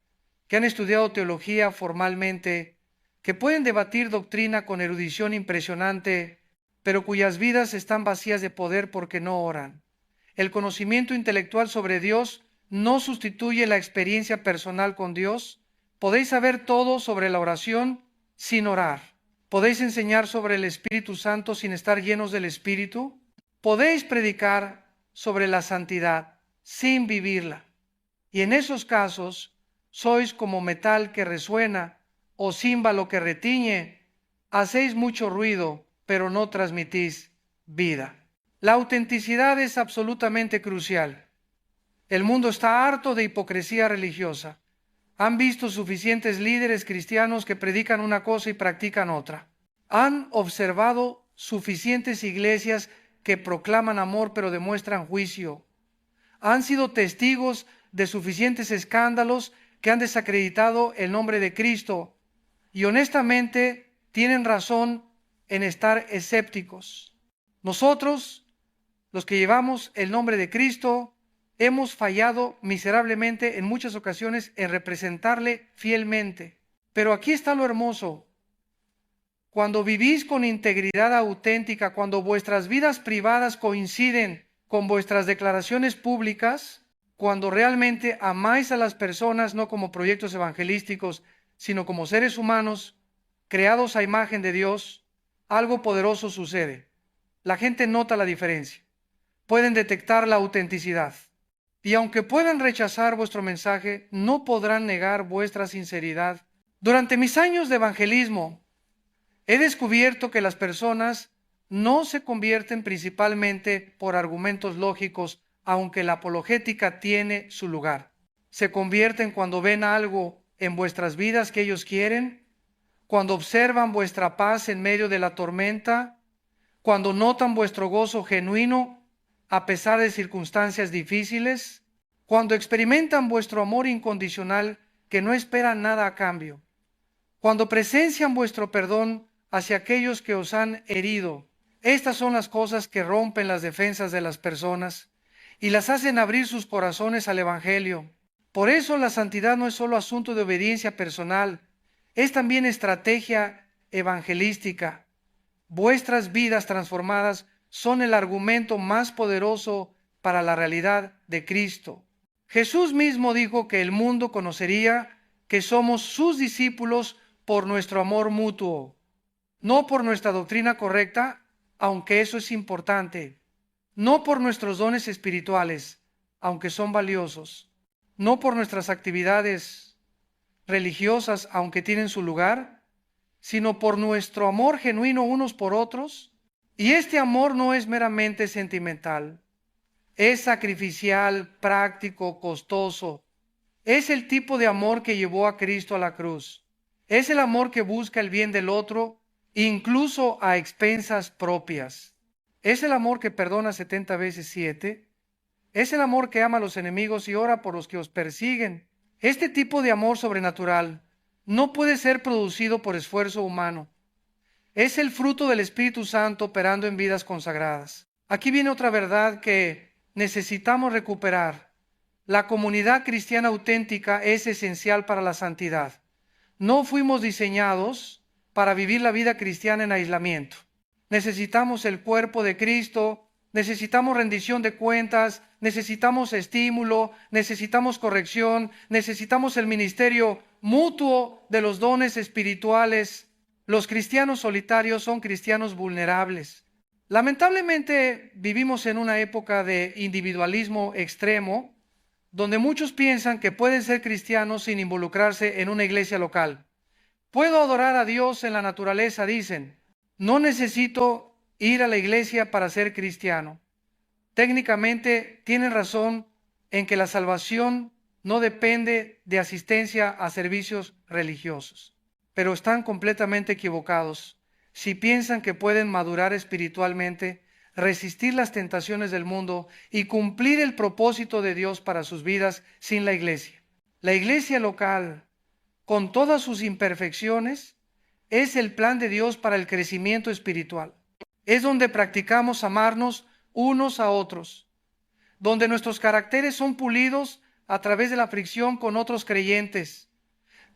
que han estudiado teología formalmente, que pueden debatir doctrina con erudición impresionante, pero cuyas vidas están vacías de poder porque no oran. El conocimiento intelectual sobre Dios no sustituye la experiencia personal con Dios. Podéis saber todo sobre la oración sin orar. ¿Podéis enseñar sobre el Espíritu Santo sin estar llenos del Espíritu? Podéis predicar sobre la santidad sin vivirla. Y en esos casos, sois como metal que resuena o címbalo que retiñe. Hacéis mucho ruido, pero no transmitís vida. La autenticidad es absolutamente crucial. El mundo está harto de hipocresía religiosa. Han visto suficientes líderes cristianos que predican una cosa y practican otra. Han observado suficientes iglesias que proclaman amor pero demuestran juicio. Han sido testigos de suficientes escándalos que han desacreditado el nombre de Cristo y honestamente tienen razón en estar escépticos. Nosotros, los que llevamos el nombre de Cristo, hemos fallado miserablemente en muchas ocasiones en representarle fielmente. Pero aquí está lo hermoso. Cuando vivís con integridad auténtica, cuando vuestras vidas privadas coinciden con vuestras declaraciones públicas, cuando realmente amáis a las personas no como proyectos evangelísticos, sino como seres humanos creados a imagen de Dios, algo poderoso sucede. La gente nota la diferencia. Pueden detectar la autenticidad. Y aunque puedan rechazar vuestro mensaje, no podrán negar vuestra sinceridad. Durante mis años de evangelismo, he descubierto que las personas no se convierten principalmente por argumentos lógicos, aunque la apologética tiene su lugar. Se convierten cuando ven algo en vuestras vidas que ellos quieren, cuando observan vuestra paz en medio de la tormenta, cuando notan vuestro gozo genuino a pesar de circunstancias difíciles, cuando experimentan vuestro amor incondicional que no esperan nada a cambio, cuando presencian vuestro perdón hacia aquellos que os han herido. Estas son las cosas que rompen las defensas de las personas y las hacen abrir sus corazones al Evangelio. Por eso la santidad no es solo asunto de obediencia personal, es también estrategia evangelística. Vuestras vidas transformadas son el argumento más poderoso para la realidad de Cristo. Jesús mismo dijo que el mundo conocería que somos sus discípulos por nuestro amor mutuo, no por nuestra doctrina correcta, aunque eso es importante, no por nuestros dones espirituales, aunque son valiosos, no por nuestras actividades religiosas, aunque tienen su lugar, sino por nuestro amor genuino unos por otros. Y este amor no es meramente sentimental, es sacrificial, práctico, costoso. Es el tipo de amor que llevó a Cristo a la cruz. Es el amor que busca el bien del otro, incluso a expensas propias. Es el amor que perdona 70 veces 7. Es el amor que ama a los enemigos y ora por los que os persiguen. Este tipo de amor sobrenatural no puede ser producido por esfuerzo humano. Es el fruto del Espíritu Santo operando en vidas consagradas. Aquí viene otra verdad que necesitamos recuperar. La comunidad cristiana auténtica es esencial para la santidad. No fuimos diseñados para vivir la vida cristiana en aislamiento. Necesitamos el cuerpo de Cristo, necesitamos rendición de cuentas, necesitamos estímulo, necesitamos corrección, necesitamos el ministerio mutuo de los dones espirituales. Los cristianos solitarios son cristianos vulnerables. Lamentablemente vivimos en una época de individualismo extremo, donde muchos piensan que pueden ser cristianos sin involucrarse en una iglesia local. Puedo adorar a Dios en la naturaleza, dicen. No necesito ir a la iglesia para ser cristiano. Técnicamente tienen razón en que la salvación no depende de asistencia a servicios religiosos, pero están completamente equivocados si piensan que pueden madurar espiritualmente, resistir las tentaciones del mundo y cumplir el propósito de Dios para sus vidas sin la iglesia. La iglesia local, con todas sus imperfecciones, es el plan de Dios para el crecimiento espiritual. Es donde practicamos amarnos unos a otros, donde nuestros caracteres son pulidos a través de la fricción con otros creyentes,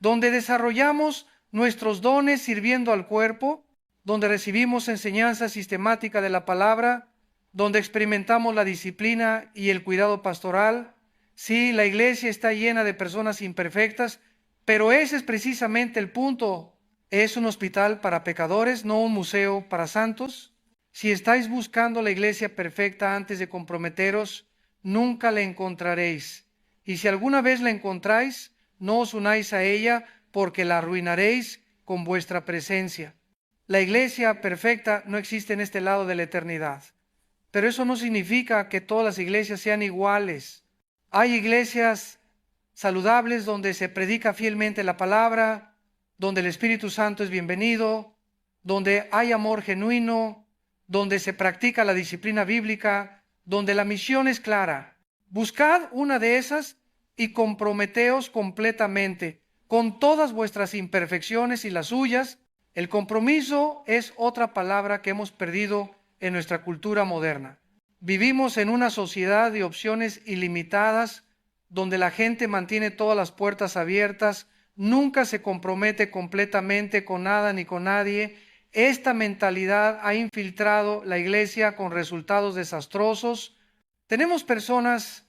donde desarrollamos nuestros dones sirviendo al cuerpo, donde recibimos enseñanza sistemática de la palabra, donde experimentamos la disciplina y el cuidado pastoral. Sí, la iglesia está llena de personas imperfectas, pero ese es precisamente el punto. Es un hospital para pecadores, no un museo para santos. Si estáis buscando la iglesia perfecta antes de comprometeros, nunca la encontraréis. Y si alguna vez la encontráis, no os unáis a ella, porque la arruinaréis con vuestra presencia. La iglesia perfecta no existe en este lado de la eternidad. Pero eso no significa que todas las iglesias sean iguales. Hay iglesias saludables donde se predica fielmente la palabra, donde el Espíritu Santo es bienvenido, donde hay amor genuino, donde se practica la disciplina bíblica, donde la misión es clara. Buscad una de esas y comprometeos completamente, con todas vuestras imperfecciones y las suyas. El compromiso es otra palabra que hemos perdido en nuestra cultura moderna. Vivimos en una sociedad de opciones ilimitadas, donde la gente mantiene todas las puertas abiertas, nunca se compromete completamente con nada ni con nadie. Esta mentalidad ha infiltrado la iglesia con resultados desastrosos. Tenemos personas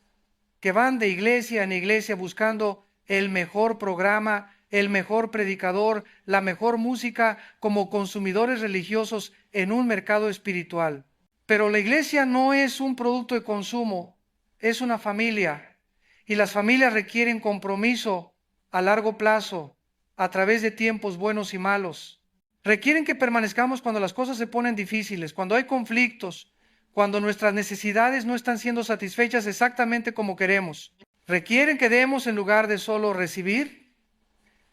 que van de iglesia en iglesia buscando el mejor programa, el mejor predicador, la mejor música, como consumidores religiosos en un mercado espiritual. Pero la iglesia no es un producto de consumo, es una familia. Y las familias requieren compromiso a largo plazo, a través de tiempos buenos y malos. Requieren que permanezcamos cuando las cosas se ponen difíciles, cuando hay conflictos, cuando nuestras necesidades no están siendo satisfechas exactamente como queremos. Requieren que demos en lugar de solo recibir,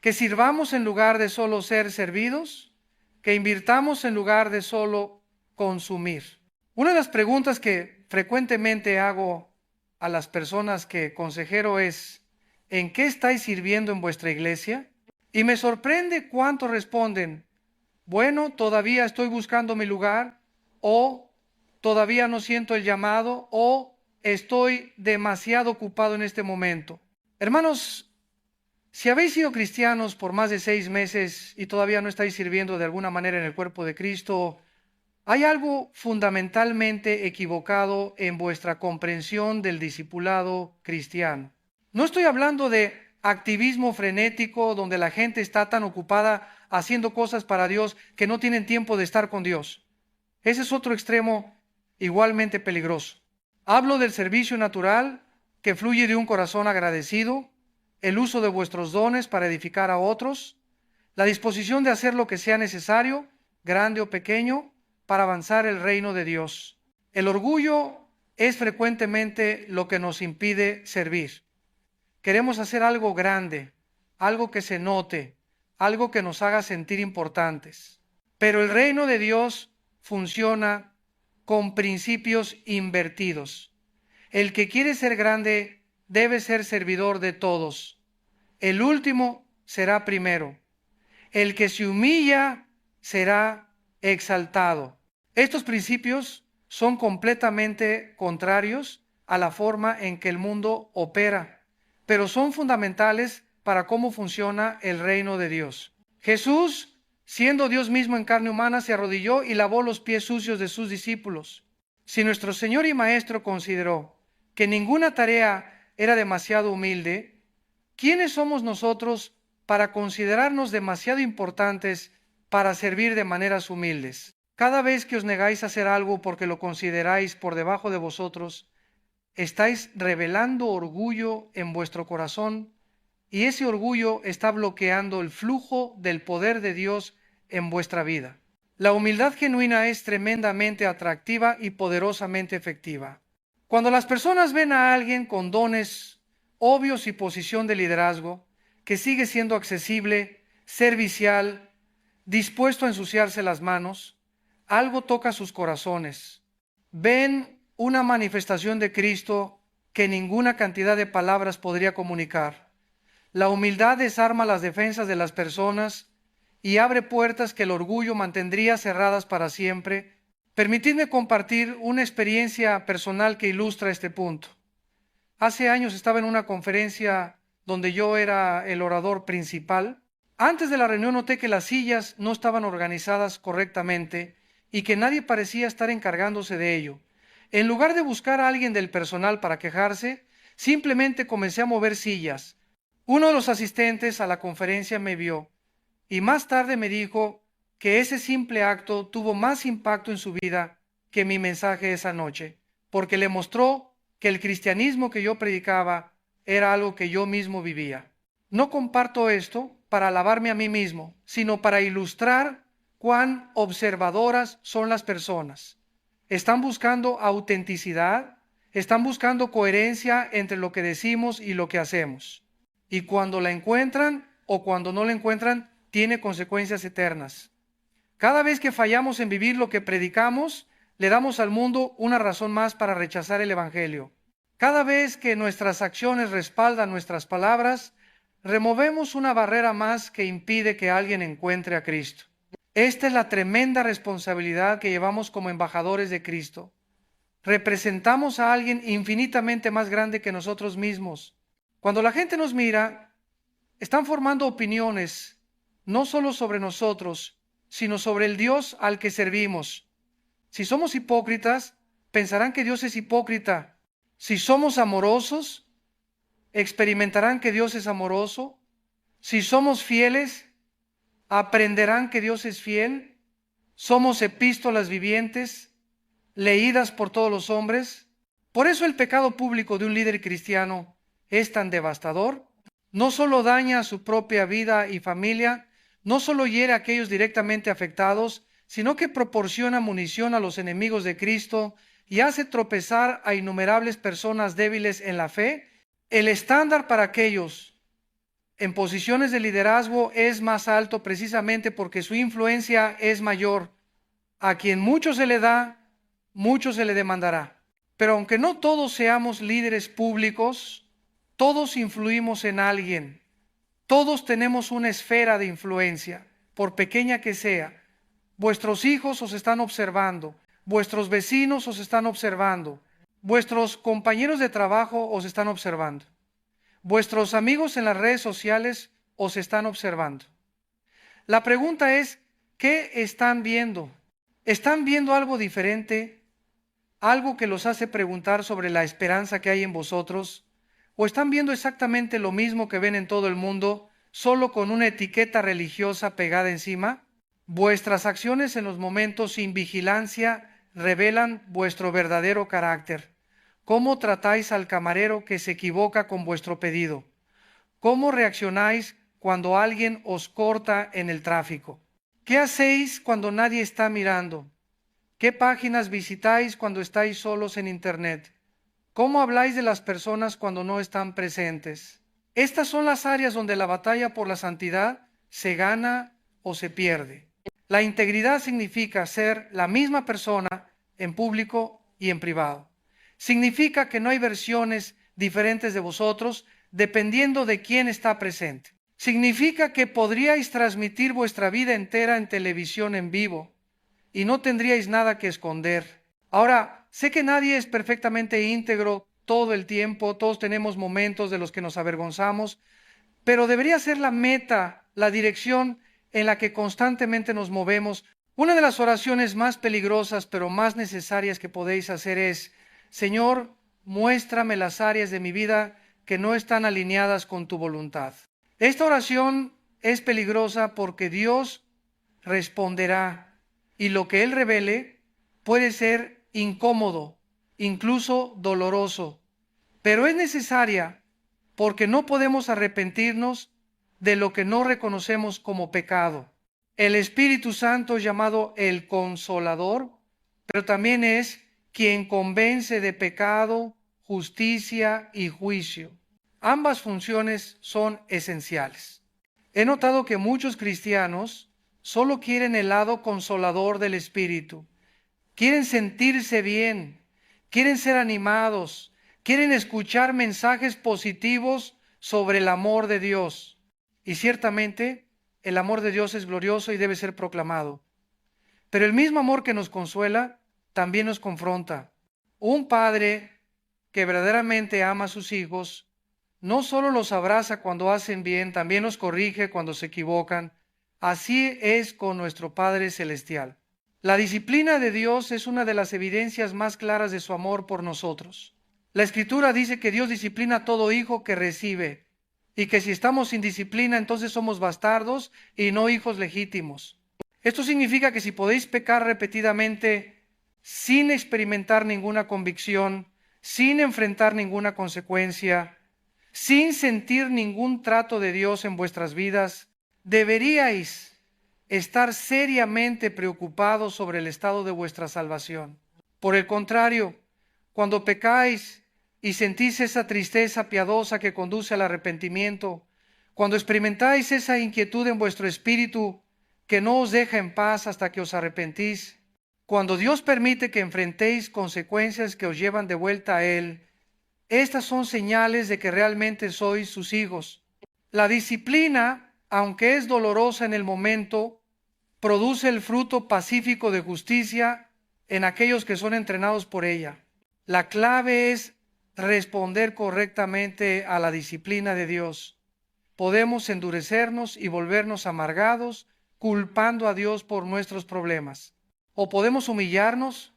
que sirvamos en lugar de solo ser servidos, que invirtamos en lugar de solo consumir. Una de las preguntas que frecuentemente hago a las personas que consejero es: ¿en qué estáis sirviendo en vuestra iglesia? Y me sorprende cuánto responden: bueno, todavía estoy buscando mi lugar, o todavía no siento el llamado, o estoy demasiado ocupado en este momento. Hermanos, si habéis sido cristianos por más de 6 meses y todavía no estáis sirviendo de alguna manera en el cuerpo de Cristo, hay algo fundamentalmente equivocado en vuestra comprensión del discipulado cristiano. No estoy hablando de activismo frenético donde la gente está tan ocupada haciendo cosas para Dios que no tienen tiempo de estar con Dios. Ese es otro extremo igualmente peligroso. Hablo del servicio natural que fluye de un corazón agradecido, el uso de vuestros dones para edificar a otros, la disposición de hacer lo que sea necesario, grande o pequeño, para avanzar el reino de Dios. El orgullo es frecuentemente lo que nos impide servir. Queremos hacer algo grande, algo que se note, algo que nos haga sentir importantes. Pero el reino de Dios funciona con principios invertidos. El que quiere ser grande debe ser servidor de todos. El último será primero. El que se humilla será exaltado. Estos principios son completamente contrarios a la forma en que el mundo opera, pero son fundamentales para cómo funciona el reino de Dios. Jesús, siendo Dios mismo en carne humana, se arrodilló y lavó los pies sucios de sus discípulos. Si nuestro Señor y Maestro consideró que ninguna tarea era demasiado humilde, ¿quiénes somos nosotros para considerarnos demasiado importantes para servir de maneras humildes? Cada vez que os negáis a hacer algo porque lo consideráis por debajo de vosotros, estáis revelando orgullo en vuestro corazón, y ese orgullo está bloqueando el flujo del poder de Dios en vuestra vida. La humildad genuina es tremendamente atractiva y poderosamente efectiva. Cuando las personas ven a alguien con dones obvios y posición de liderazgo, que sigue siendo accesible, servicial, dispuesto a ensuciarse las manos, algo toca sus corazones. Ven una manifestación de Cristo que ninguna cantidad de palabras podría comunicar. La humildad desarma las defensas de las personas y abre puertas que el orgullo mantendría cerradas para siempre. Permitidme compartir una experiencia personal que ilustra este punto. Hace años estaba en una conferencia donde yo era el orador principal. Antes de la reunión noté que las sillas no estaban organizadas correctamente y que nadie parecía estar encargándose de ello. En lugar de buscar a alguien del personal para quejarse, simplemente comencé a mover sillas. Uno de los asistentes a la conferencia me vio y más tarde me dijo que ese simple acto tuvo más impacto en su vida que mi mensaje esa noche, porque le mostró que el cristianismo que yo predicaba era algo que yo mismo vivía. No comparto esto para alabarme a mí mismo, sino para ilustrar cuán observadoras son las personas. Están buscando autenticidad, están buscando coherencia entre lo que decimos y lo que hacemos. Y cuando la encuentran o cuando no la encuentran, tiene consecuencias eternas. Cada vez que fallamos en vivir lo que predicamos, le damos al mundo una razón más para rechazar el Evangelio. Cada vez que nuestras acciones respaldan nuestras palabras, removemos una barrera más que impide que alguien encuentre a Cristo. Esta es la tremenda responsabilidad que llevamos como embajadores de Cristo. Representamos a alguien infinitamente más grande que nosotros mismos. Cuando la gente nos mira, están formando opiniones, no solo sobre nosotros, sino sobre el Dios al que servimos. Si somos hipócritas, pensarán que Dios es hipócrita. Si somos amorosos, experimentarán que Dios es amoroso. Si somos fieles, aprenderán que Dios es fiel. Somos epístolas vivientes, leídas por todos los hombres. Por eso el pecado público de un líder cristiano es tan devastador. No solo daña a su propia vida y familia, no solo hiere a aquellos directamente afectados, sino que proporciona munición a los enemigos de Cristo y hace tropezar a innumerables personas débiles en la fe. El estándar para aquellos en posiciones de liderazgo es más alto precisamente porque su influencia es mayor. A quien mucho se le da, mucho se le demandará. Pero aunque no todos seamos líderes públicos, todos influimos en alguien. Todos tenemos una esfera de influencia, por pequeña que sea. Vuestros hijos os están observando, vuestros vecinos os están observando, vuestros compañeros de trabajo os están observando, vuestros amigos en las redes sociales os están observando. La pregunta es, ¿qué están viendo? ¿Están viendo algo diferente? ¿Algo que los hace preguntar sobre la esperanza que hay en vosotros? ¿O están viendo exactamente lo mismo que ven en todo el mundo, solo con una etiqueta religiosa pegada encima? Vuestras acciones en los momentos sin vigilancia revelan vuestro verdadero carácter. ¿Cómo tratáis al camarero que se equivoca con vuestro pedido? ¿Cómo reaccionáis cuando alguien os corta en el tráfico? ¿Qué hacéis cuando nadie está mirando? ¿Qué páginas visitáis cuando estáis solos en Internet? ¿Cómo habláis de las personas cuando no están presentes? Estas son las áreas donde la batalla por la santidad se gana o se pierde. La integridad significa ser la misma persona en público y en privado. Significa que no hay versiones diferentes de vosotros dependiendo de quién está presente. Significa que podríais transmitir vuestra vida entera en televisión en vivo y no tendríais nada que esconder. Ahora, sé que nadie es perfectamente íntegro todo el tiempo, todos tenemos momentos de los que nos avergonzamos, pero debería ser la meta, la dirección en la que constantemente nos movemos. Una de las oraciones más peligrosas pero más necesarias que podéis hacer es: Señor, muéstrame las áreas de mi vida que no están alineadas con tu voluntad. Esta oración es peligrosa porque Dios responderá y lo que Él revele puede ser incómodo, incluso doloroso, pero es necesaria porque no podemos arrepentirnos de lo que no reconocemos como pecado. El Espíritu Santo es llamado el Consolador, pero también es quien convence de pecado, justicia y juicio. Ambas funciones son esenciales. He notado que muchos cristianos solo quieren el lado consolador del Espíritu. Quieren sentirse bien, quieren ser animados, quieren escuchar mensajes positivos sobre el amor de Dios. Y ciertamente el amor de Dios es glorioso y debe ser proclamado. Pero el mismo amor que nos consuela también nos confronta. Un padre que verdaderamente ama a sus hijos no solo los abraza cuando hacen bien, también los corrige cuando se equivocan. Así es con nuestro Padre Celestial. La disciplina de Dios es una de las evidencias más claras de su amor por nosotros. La Escritura dice que Dios disciplina a todo hijo que recibe, y que si estamos sin disciplina, entonces somos bastardos y no hijos legítimos. Esto significa que si podéis pecar repetidamente sin experimentar ninguna convicción, sin enfrentar ninguna consecuencia, sin sentir ningún trato de Dios en vuestras vidas, deberíais estar seriamente preocupados sobre el estado de vuestra salvación. Por el contrario, cuando pecáis y sentís esa tristeza piadosa que conduce al arrepentimiento, cuando experimentáis esa inquietud en vuestro espíritu que no os deja en paz hasta que os arrepentís, cuando Dios permite que enfrentéis consecuencias que os llevan de vuelta a Él, estas son señales de que realmente sois sus hijos. La disciplina, aunque es dolorosa en el momento, produce el fruto pacífico de justicia en aquellos que son entrenados por ella. La clave es responder correctamente a la disciplina de Dios. Podemos endurecernos y volvernos amargados, culpando a Dios por nuestros problemas. O podemos humillarnos,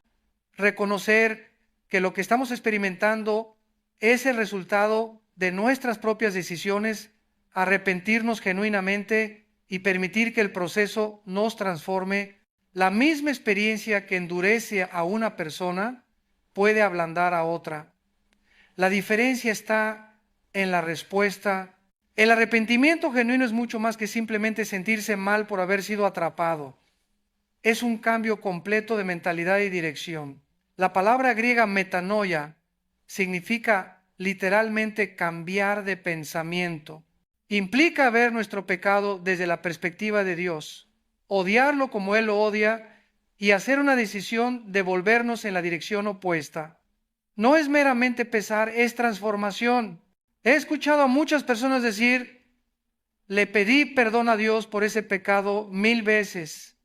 reconocer que lo que estamos experimentando es el resultado de nuestras propias decisiones, arrepentirnos genuinamente y permitir que el proceso nos transforme. La misma experiencia que endurece a una persona puede ablandar a otra. La diferencia está en la respuesta. El arrepentimiento genuino es mucho más que simplemente sentirse mal por haber sido atrapado. Es un cambio completo de mentalidad y dirección. La palabra griega metanoia significa literalmente cambiar de pensamiento. Implica ver nuestro pecado desde la perspectiva de Dios, odiarlo como Él lo odia y hacer una decisión de volvernos en la dirección opuesta. No es meramente pesar, es transformación. He escuchado a muchas personas decir, le pedí perdón a Dios por ese pecado 1000 veces.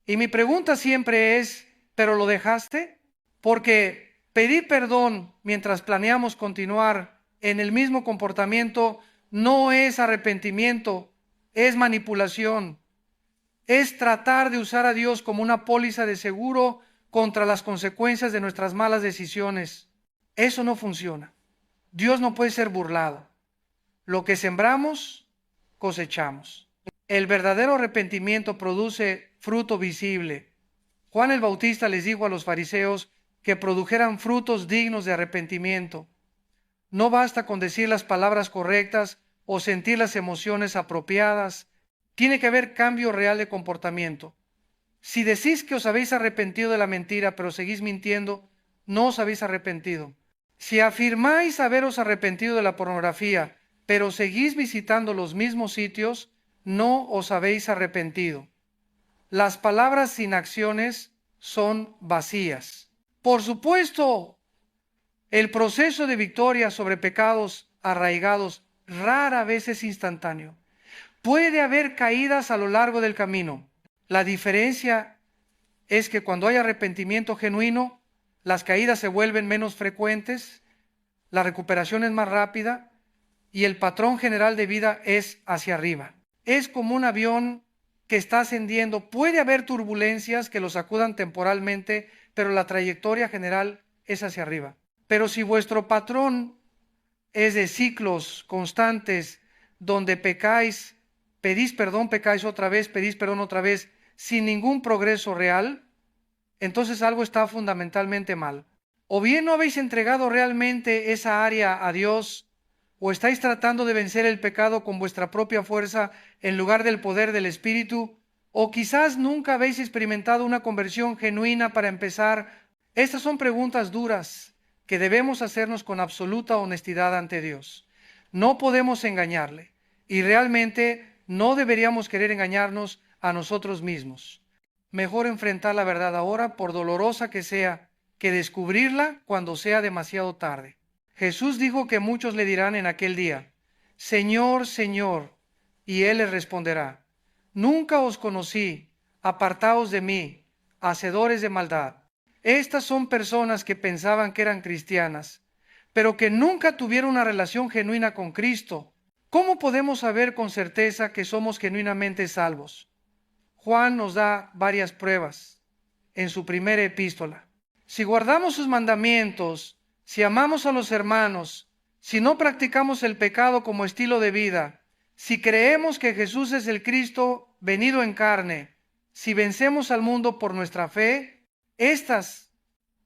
Y mi pregunta siempre es, ¿pero lo dejaste? Porque pedir perdón mientras planeamos continuar en el mismo comportamiento no es arrepentimiento, es manipulación. Es tratar de usar a Dios como una póliza de seguro contra las consecuencias de nuestras malas decisiones. Eso no funciona. Dios no puede ser burlado. Lo que sembramos, cosechamos. El verdadero arrepentimiento produce fruto visible. Juan el Bautista les dijo a los fariseos que produjeran frutos dignos de arrepentimiento. No basta con decir las palabras correctas o sentir las emociones apropiadas. Tiene que haber cambio real de comportamiento. Si decís que os habéis arrepentido de la mentira, pero seguís mintiendo, no os habéis arrepentido. Si afirmáis haberos arrepentido de la pornografía, pero seguís visitando los mismos sitios, no os habéis arrepentido. Las palabras sin acciones son vacías. Por supuesto, el proceso de victoria sobre pecados arraigados rara vez es instantáneo. Puede haber caídas a lo largo del camino. La diferencia es que cuando hay arrepentimiento genuino, las caídas se vuelven menos frecuentes, la recuperación es más rápida y el patrón general de vida es hacia arriba. Es como un avión que está ascendiendo. Puede haber turbulencias que lo sacudan temporalmente, pero la trayectoria general es hacia arriba. Pero si vuestro patrón es de ciclos constantes donde pecáis, pedís perdón, pecáis otra vez, pedís perdón otra vez, sin ningún progreso real, entonces algo está fundamentalmente mal. O bien no habéis entregado realmente esa área a Dios, o estáis tratando de vencer el pecado con vuestra propia fuerza en lugar del poder del Espíritu, o quizás nunca habéis experimentado una conversión genuina para empezar. Estas son preguntas duras que debemos hacernos con absoluta honestidad ante Dios. No podemos engañarle y realmente no deberíamos querer engañarnos a nosotros mismos. Mejor enfrentar la verdad ahora, por dolorosa que sea, que descubrirla cuando sea demasiado tarde. Jesús dijo que muchos le dirán en aquel día, Señor, Señor, y Él les responderá, nunca os conocí, apartaos de mí, hacedores de maldad. Estas son personas que pensaban que eran cristianas, pero que nunca tuvieron una relación genuina con Cristo. ¿Cómo podemos saber con certeza que somos genuinamente salvos? Juan nos da varias pruebas en su primera epístola. Si guardamos sus mandamientos, si amamos a los hermanos, si no practicamos el pecado como estilo de vida, si creemos que Jesús es el Cristo venido en carne, si vencemos al mundo por nuestra fe, estas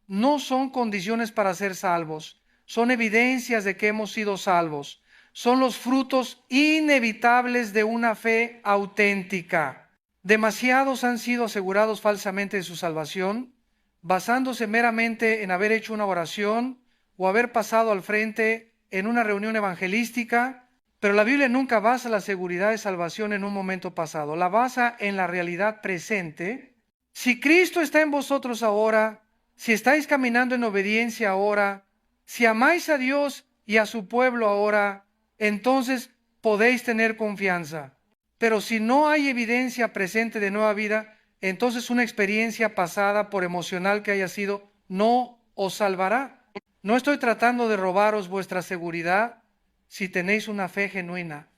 no son condiciones para ser salvos, son evidencias de que hemos sido salvos, son los frutos inevitables de una fe auténtica. Demasiados han sido asegurados falsamente de su salvación, basándose meramente en haber hecho una oración o haber pasado al frente en una reunión evangelística, pero la Biblia nunca basa la seguridad de salvación en un momento pasado, la basa en la realidad presente. Si Cristo está en vosotros ahora, si estáis caminando en obediencia ahora, si amáis a Dios y a su pueblo ahora, entonces podéis tener confianza. Pero si no hay evidencia presente de nueva vida, entonces una experiencia pasada, por emocional que haya sido, no os salvará. No estoy tratando de robaros vuestra seguridad si tenéis una fe genuina.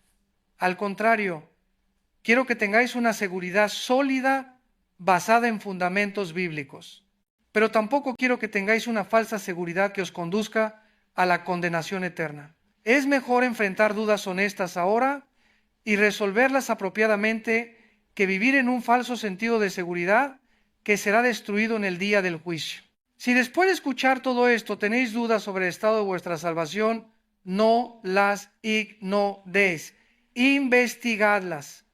Al contrario, quiero que tengáis una seguridad sólida basada en fundamentos bíblicos. Pero tampoco quiero que tengáis una falsa seguridad que os conduzca a la condenación eterna. Es mejor enfrentar dudas honestas ahora y resolverlas apropiadamente que vivir en un falso sentido de seguridad que será destruido en el día del juicio. Si después de escuchar todo esto tenéis dudas sobre el estado de vuestra salvación, no las ignoréis, investigadlas.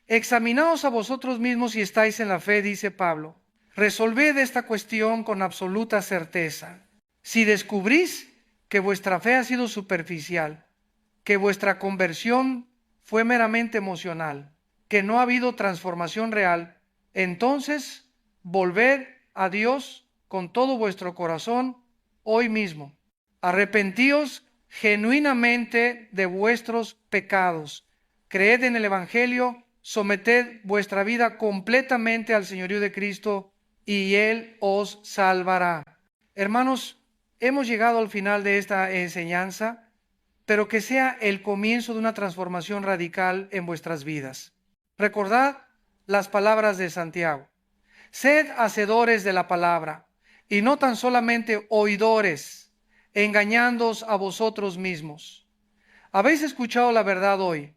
Examinaos a vosotros mismos si estáis en la fe, dice Pablo. Resolved esta cuestión con absoluta certeza. Si descubrís que vuestra fe ha sido superficial, que vuestra conversión fue meramente emocional, que no ha habido transformación real, entonces volved a Dios con todo vuestro corazón hoy mismo. Arrepentíos genuinamente de vuestros pecados. Creed en el Evangelio, someted vuestra vida completamente al señorío de Cristo y Él os salvará. Hermanos, hemos llegado al final de esta enseñanza, pero que sea el comienzo de una transformación radical en vuestras vidas. Recordad las palabras de Santiago. Sed hacedores de la palabra, y no tan solamente oidores, engañándoos a vosotros mismos. Habéis escuchado la verdad hoy,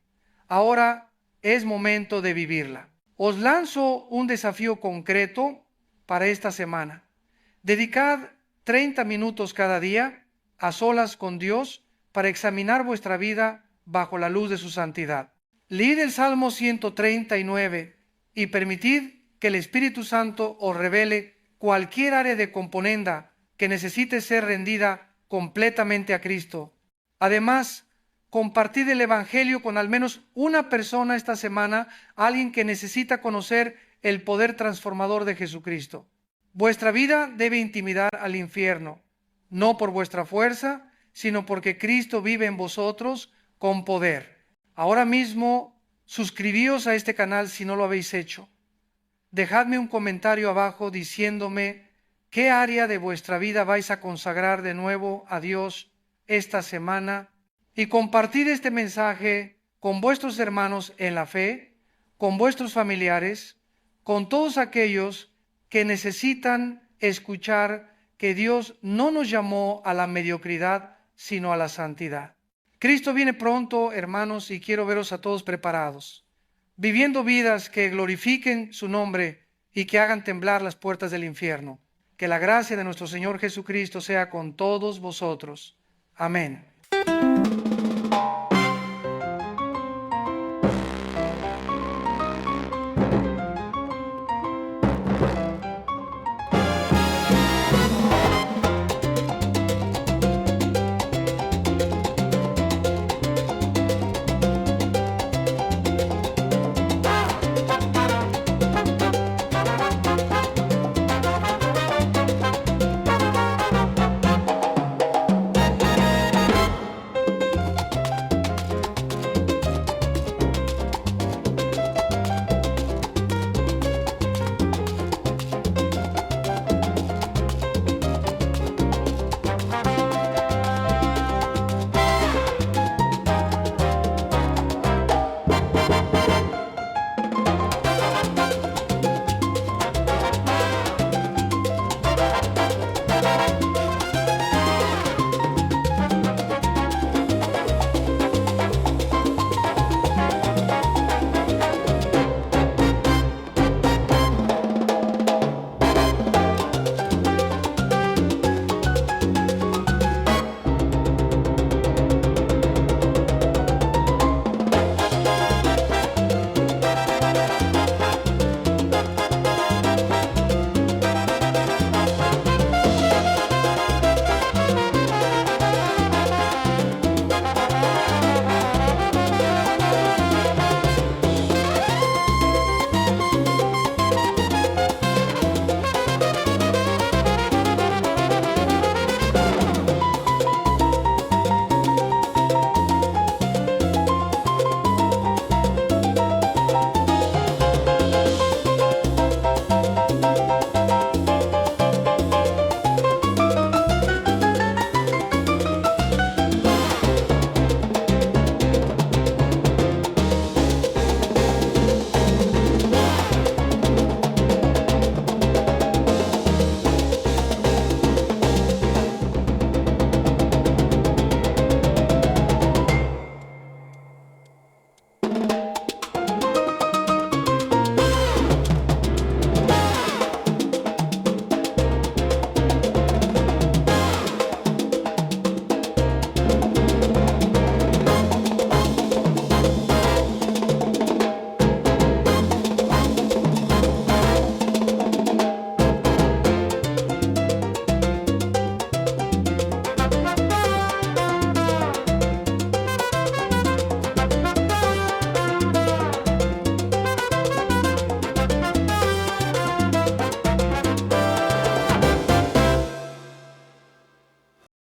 ahora es momento de vivirla. Os lanzo un desafío concreto para esta semana. Dedicad 30 minutos cada día a solas con Dios para examinar vuestra vida bajo la luz de su santidad. Leed el Salmo 139 y permitid que el Espíritu Santo os revele cualquier área de componenda que necesite ser rendida completamente a Cristo. Además, compartid el Evangelio con al menos una persona esta semana, alguien que necesita conocer el poder transformador de Jesucristo. Vuestra vida debe intimidar al infierno, no por vuestra fuerza, sino porque Cristo vive en vosotros con poder. Ahora mismo, suscribíos a este canal si no lo habéis hecho. Dejadme un comentario abajo diciéndome qué área de vuestra vida vais a consagrar de nuevo a Dios esta semana y compartid este mensaje con vuestros hermanos en la fe, con vuestros familiares, con todos aquellos que necesitan escuchar que Dios no nos llamó a la mediocridad, sino a la santidad. Cristo viene pronto, hermanos, y quiero veros a todos preparados, viviendo vidas que glorifiquen su nombre y que hagan temblar las puertas del infierno. Que la gracia de nuestro Señor Jesucristo sea con todos vosotros. Amén.